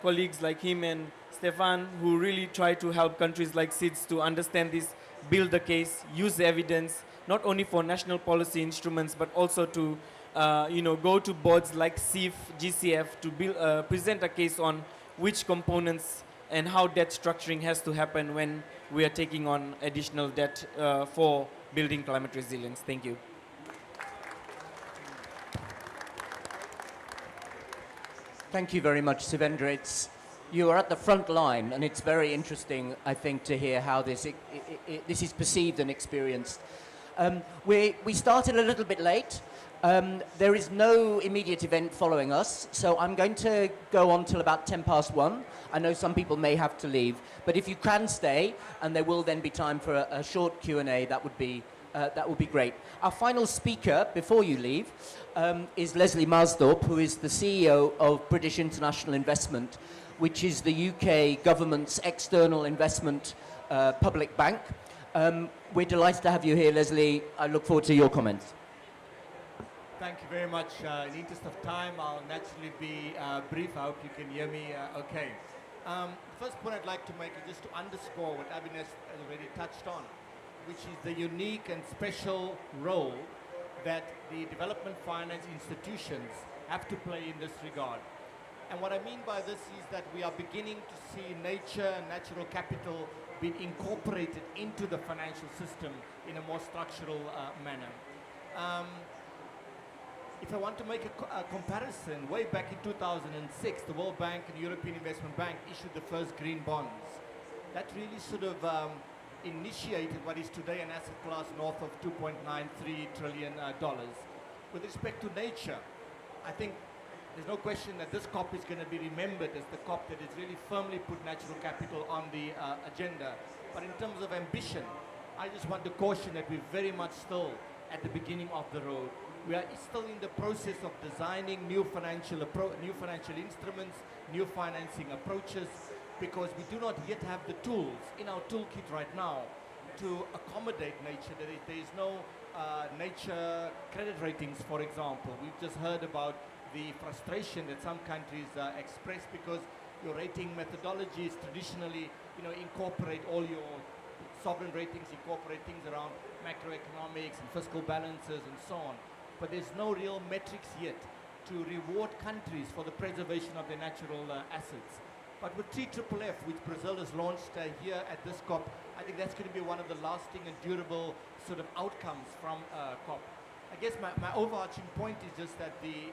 colleagues like him and Stefan, who really try to help countries like SIDS to understand this, build the case, use the evidence, not only for national policy instruments, but also to go to boards like CIF, GCF to present a case on which components and how debt structuring has to happen when we are taking on additional debt for building climate resilience. Thank you. Thank you very much, Sivendra. You are at the front line, and it's very interesting, I think, to hear how this is perceived and experienced. We started a little bit late. There is no immediate event following us, so I'm going to go on till about 1:10. I know some people may have to leave, but if you can stay, and there will then be time for a short Q&A, that would be great. Our final speaker, before you leave, is Leslie Marsdorp, who is the CEO of British International Investment, which is the UK government's external investment public bank. We're delighted to have you here, Leslie. I look forward to your comments. Thank you very much. In the interest of time, I'll naturally be brief. I hope you can hear me okay. First point I'd like to make is just to underscore what Avinash has already touched on, which is the unique and special role that the development finance institutions have to play in this regard. And what I mean by this is that we are beginning to see nature and natural capital being incorporated into the financial system in a more structural manner. If I want to make a comparison, way back in 2006, the World Bank and the European Investment Bank issued the first green bonds. That really sort of initiated what is today an asset class north of $2.93 trillion. With respect to nature, I think there's no question that this COP is going to be remembered as the COP that has really firmly put natural capital on the agenda. But in terms of ambition, I just want to caution that we're very much still at the beginning of the road. We are still in the process of designing new financial instruments, new financing approaches, because we do not yet have the tools in our toolkit right now to accommodate nature. There is no nature credit ratings, for example. We've just heard about the frustration that some countries express because your rating methodologies traditionally, incorporate all your sovereign ratings, incorporate things around macroeconomics and fiscal balances and so on. But there's no real metrics yet to reward countries for the preservation of their natural assets. But with TFFF, which Brazil has launched here at this COP, I think that's going to be one of the lasting and durable sort of outcomes from COP. I guess my overarching point is just that the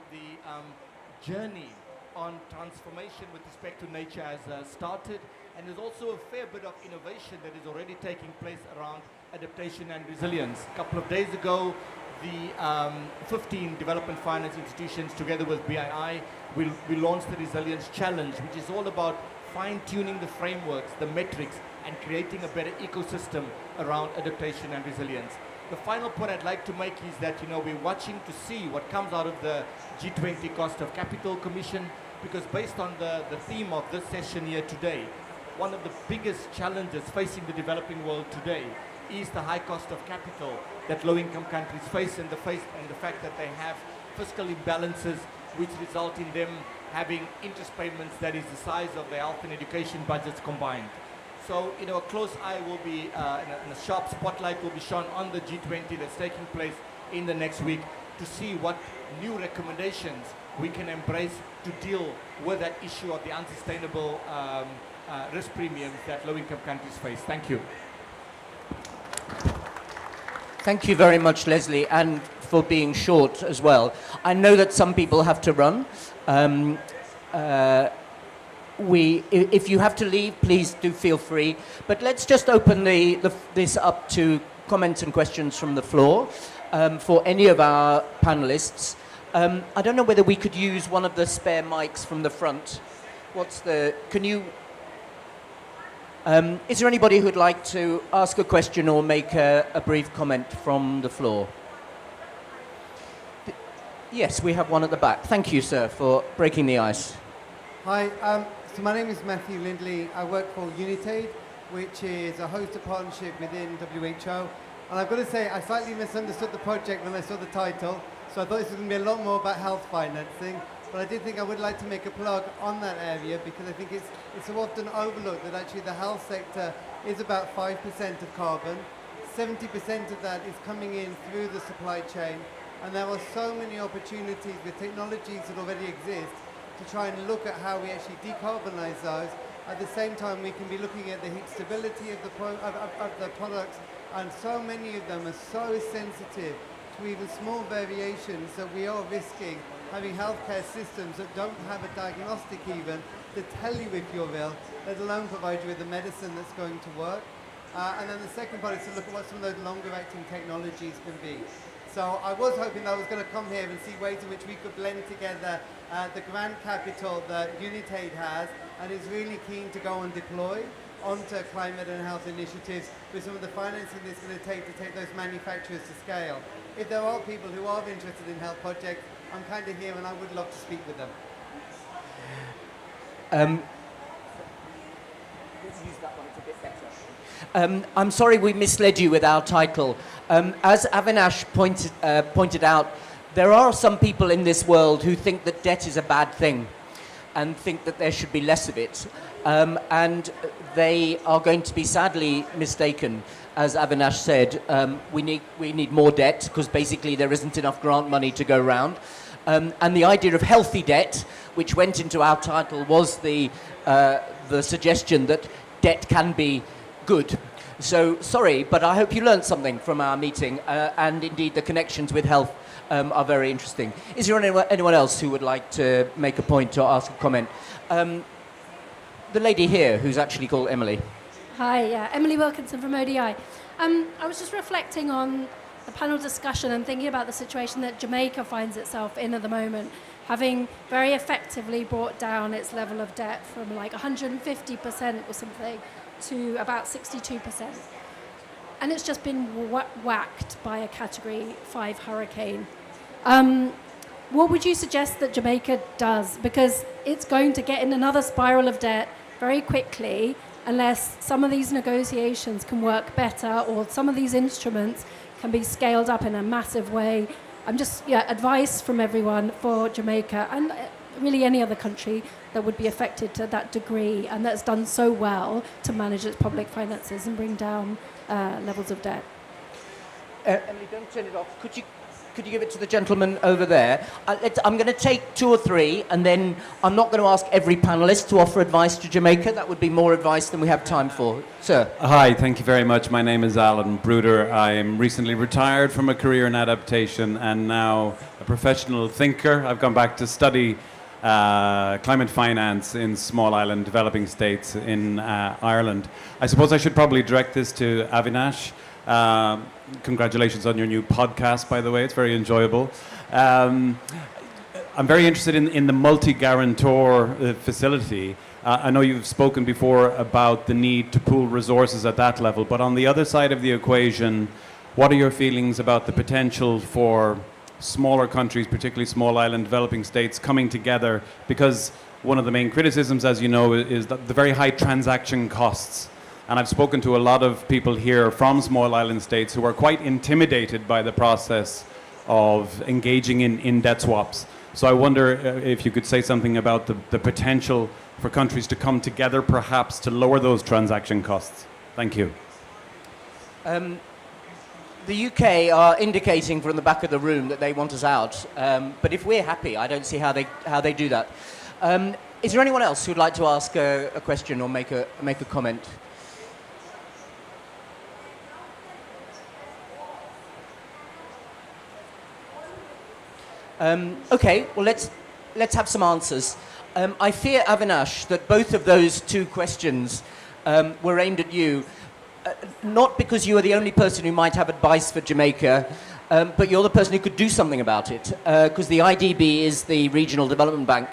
journey on transformation with respect to nature has started, and there's also a fair bit of innovation that is already taking place around adaptation and resilience. A couple of days ago, the 15 development finance institutions together with BII we launched the Resilience Challenge, which is all about fine-tuning the frameworks, the metrics, and creating a better ecosystem around adaptation and resilience. The final point I'd like to make is that we're watching to see what comes out of the G20 Cost of Capital Commission, because based on the theme of this session here today, one of the biggest challenges facing the developing world today is the high cost of capital that low-income countries face, and the fact that they have fiscal imbalances which result in them having interest payments that is the size of their health and education budgets combined. So, a close eye will be, and a sharp spotlight will be shone on the G20 that's taking place in the next week to see what new recommendations we can embrace to deal with that issue of the unsustainable risk premiums that low-income countries face. Thank you. Thank you very much, Leslie, and for being short as well. I know that some people have to run. If you have to leave, please do feel free. But let's just open this up to comments and questions from the floor for any of our panelists. I don't know whether we could use one of the spare mics from the front. Is there anybody who'd like to ask a question or make a brief comment from the floor? Yes, we have one at the back. Thank you, sir, for breaking the ice. Hi, so my name is Matthew Lindley. I work for Unitaid, which is a hosted partnership within WHO. And I've got to say, I slightly misunderstood the project when I saw the title, so I thought this was going to be a lot more about health financing. But I did think I would like to make a plug on that area, because I think it's so often overlooked that actually the health sector is about 5% of carbon. 70% of that is coming in through the supply chain. And there are so many opportunities with technologies that already exist to try and look at how we actually decarbonize those. At the same time, we can be looking at the heat stability of the products, and so many of them are so sensitive to even small variations that we are risking having healthcare systems that don't have a diagnostic even to tell you if you're ill, let alone provide you with the medicine that's going to work. And then the second part is to look at what some of those longer acting technologies can be. So I was hoping that I was going to come here and see ways in which we could blend together the grant capital that Unitaid has and is really keen to go and deploy onto climate and health initiatives with some of the financing that's going to take those manufacturers to scale. If there are people who are interested in health projects, I'm kind of here and I would love to speak with them. I'm sorry we misled you with our title. As Avinash pointed out, there are some people in this world who think that debt is a bad thing and think that there should be less of it. And they are going to be sadly mistaken. As Avinash said, we need more debt because basically there isn't enough grant money to go around. And the idea of healthy debt, which went into our title, was the suggestion that debt can be good. So sorry, but I hope you learned something from our meeting, and indeed the connections with health are very interesting. Is there anyone else who would like to make a point or ask a comment? The lady here, who's actually called Emily. Hi, Emily Wilkinson from ODI. I was just reflecting on the panel discussion and thinking about the situation that Jamaica finds itself in at the moment, having very effectively brought down its level of debt from like 150% or something to about 62%. And it's just been whacked by a Category 5 hurricane. What would you suggest that Jamaica does? Because it's going to get in another spiral of debt very quickly unless some of these negotiations can work better or some of these instruments can be scaled up in a massive way. Advice from everyone for Jamaica and really any other country that would be affected to that degree and that's done so well to manage its public finances and bring down levels of debt. Emily, don't turn it off. Could you give it to the gentleman over there? I'm going to take 2 or 3, and then I'm not going to ask every panelist to offer advice to Jamaica. That would be more advice than we have time for. Sir. Hi, thank you very much. My name is Alan Bruder. I am recently retired from a career in adaptation and now a professional thinker. I've gone back to study climate finance in small island developing states in Ireland. I suppose I should probably direct this to Avinash. Congratulations on your new podcast, by the way. It's very enjoyable. I'm very interested in the multi-guarantor facility. I know you've spoken before about the need to pool resources at that level, but on the other side of the equation, what are your feelings about the potential for smaller countries, particularly small island developing states, coming together? Because one of the main criticisms, as you know, is that the very high transaction costs. And I've spoken to a lot of people here from small island states who are quite intimidated by the process of engaging in debt swaps. So I wonder if you could say something about the potential for countries to come together perhaps to lower those transaction costs. Thank you. The UK are indicating from the back of the room that they want us out. But if we're happy, I don't see how they do that. Is there anyone else who'd like to ask a question or make a comment? Okay, well, let's have some answers. I fear, Avinash, that both of those 2 questions were aimed at you, not because you are the only person who might have advice for Jamaica, but you're the person who could do something about it, because the IDB is the regional development bank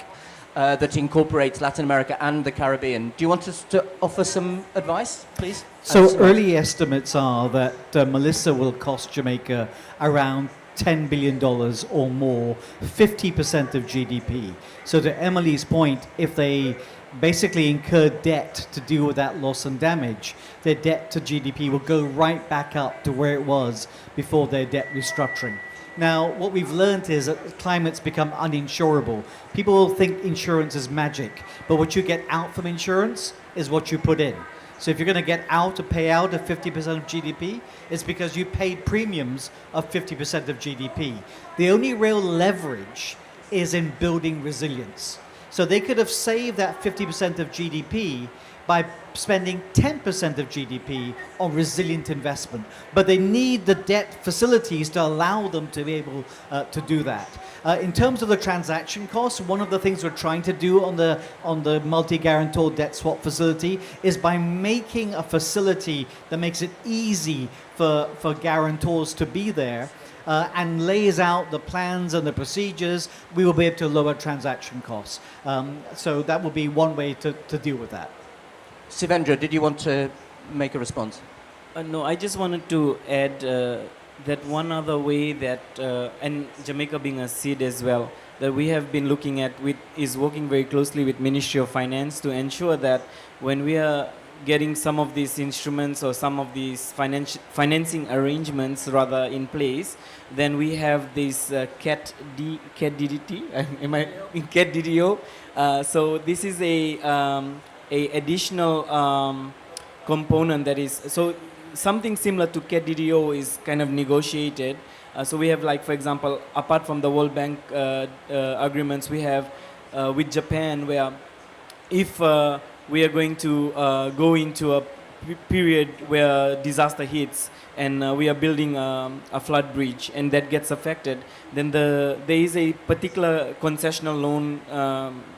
that incorporates Latin America and the Caribbean. Do you want us to offer some advice, please? So early estimates are that Melissa will cost Jamaica around $10 billion or more, 50% of GDP. So to Emily's point, if they basically incur debt to deal with that loss and damage, their debt to GDP will go right back up to where it was before their debt restructuring. Now, what we've learned is that climate's become uninsurable. People think insurance is magic, but what you get out from insurance is what you put in. So if you're going to get out a payout of 50% of GDP, it's because you paid premiums of 50% of GDP. The only real leverage is in building resilience. So they could have saved that 50% of GDP by spending 10% of GDP on resilient investment. But they need the debt facilities to allow them to be able to do that. In terms of the transaction costs, one of the things we're trying to do on the multi-guarantor debt swap facility is by making a facility that makes it easy for guarantors to be there and lays out the plans and the procedures, we will be able to lower transaction costs. So that will be one way to deal with that. Sivendra, did you want to make a response? No, I just wanted to add that one other way that, and Jamaica being a seed as well, that we have been looking at is working very closely with Ministry of Finance to ensure that when we are getting some of these instruments or some of these financing arrangements rather in place, then we have this CAT DDT, am I in CAT DDO? So this is a additional component that is, so something similar to CAT DDO is kind of negotiated. So we have, like, for example, apart from the World Bank agreements, we have with Japan, where if we are going to go into a period where disaster hits and we are building a flood bridge and that gets affected, then there is a particular concessional loan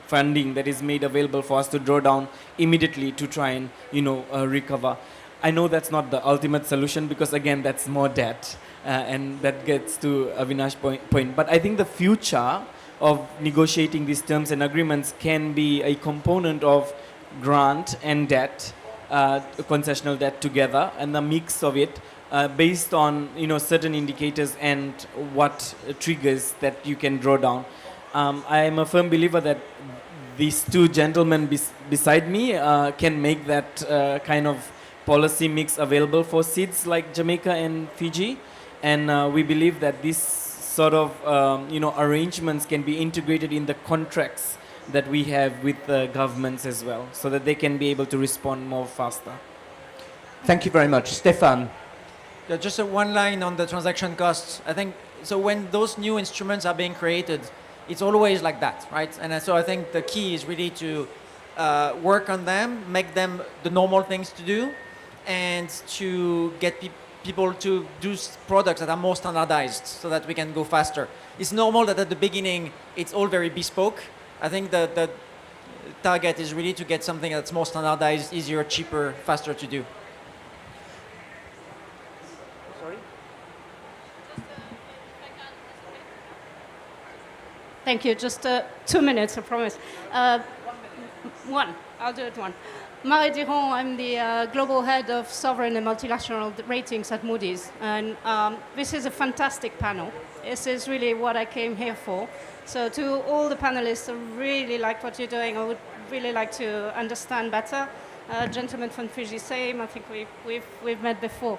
funding that is made available for us to draw down immediately to try and recover. I know that's not the ultimate solution because, again, that's more debt, and that gets to Avinash's point. But I think the future of negotiating these terms and agreements can be a component of grant and debt concessional debt together, and the mix of it based on certain indicators and what triggers that you can draw down. I am a firm believer that these two gentlemen beside me can make that kind of policy mix available for seeds like Jamaica and Fiji, and we believe that this sort of arrangements can be integrated in the contracts that we have with the governments as well, so that they can be able to respond more faster. Thank you very much. Stefan. Yeah, just one line on the transaction costs. I think, so when those new instruments are being created, it's always like that, right? And so I think the key is really to work on them, make them the normal things to do, and to get people to do products that are more standardized so that we can go faster. It's normal that at the beginning, it's all very bespoke. I think the target is really to get something that's more standardized, easier, cheaper, faster to do. Thank you. Just 2 minutes, I promise. One. I'll do it one. Marie Diron, I'm the global head of sovereign and multilateral ratings at Moody's. And this is a fantastic panel. This is really what I came here for. So to all the panelists, I really like what you're doing. I would really like to understand better. Gentlemen from Fiji, same. I think we've met before.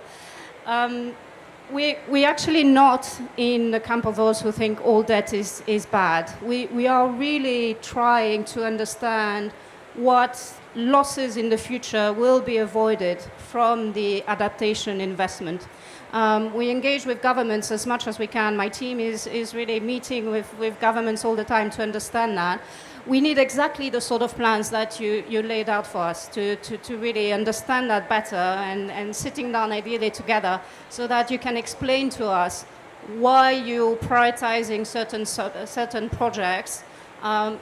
We're actually not in the camp of those who think all debt is bad. We are really trying to understand what losses in the future will be avoided from the adaptation investment. We engage with governments as much as we can. My team is really meeting with governments all the time to understand that. We need exactly the sort of plans that you laid out for us to really understand that better and sitting down ideally together so that you can explain to us why you're prioritizing certain projects.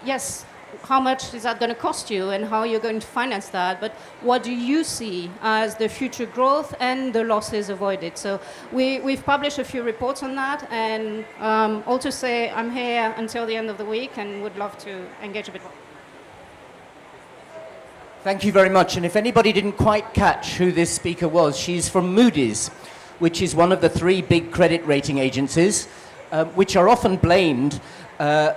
Yes, how much is that going to cost you and how you're going to finance that, but what do you see as the future growth and the losses avoided? So we've published a few reports on that, and all to say I'm here until the end of the week and would love to engage a bit more. Thank you very much. And if anybody didn't quite catch who this speaker was, she's from Moody's, which is one of the 3 big credit rating agencies, which are often blamed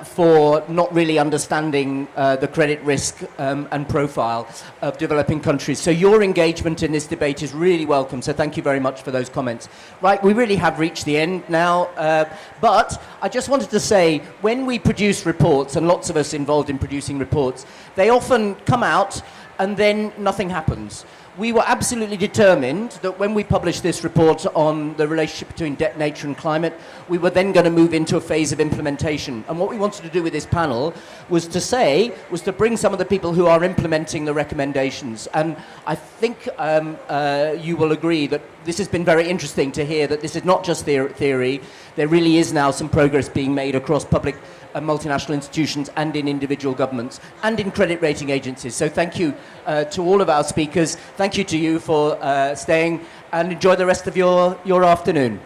for not really understanding the credit risk and profile of developing countries. So your engagement in this debate is really welcome. So thank you very much for those comments. Right, we really have reached the end now. But I just wanted to say, when we produce reports, and lots of us involved in producing reports, they often come out and then nothing happens. We were absolutely determined that when we published this report on the relationship between debt, nature and climate, we were then going to move into a phase of implementation. And what we wanted to do with this panel was to bring some of the people who are implementing the recommendations. And I think you will agree that this has been very interesting to hear that this is not just theory. There really is now some progress being made across public multinational institutions and in individual governments and in credit rating agencies. So thank you to all of our speakers. Thank you to you for staying, and enjoy the rest of your afternoon.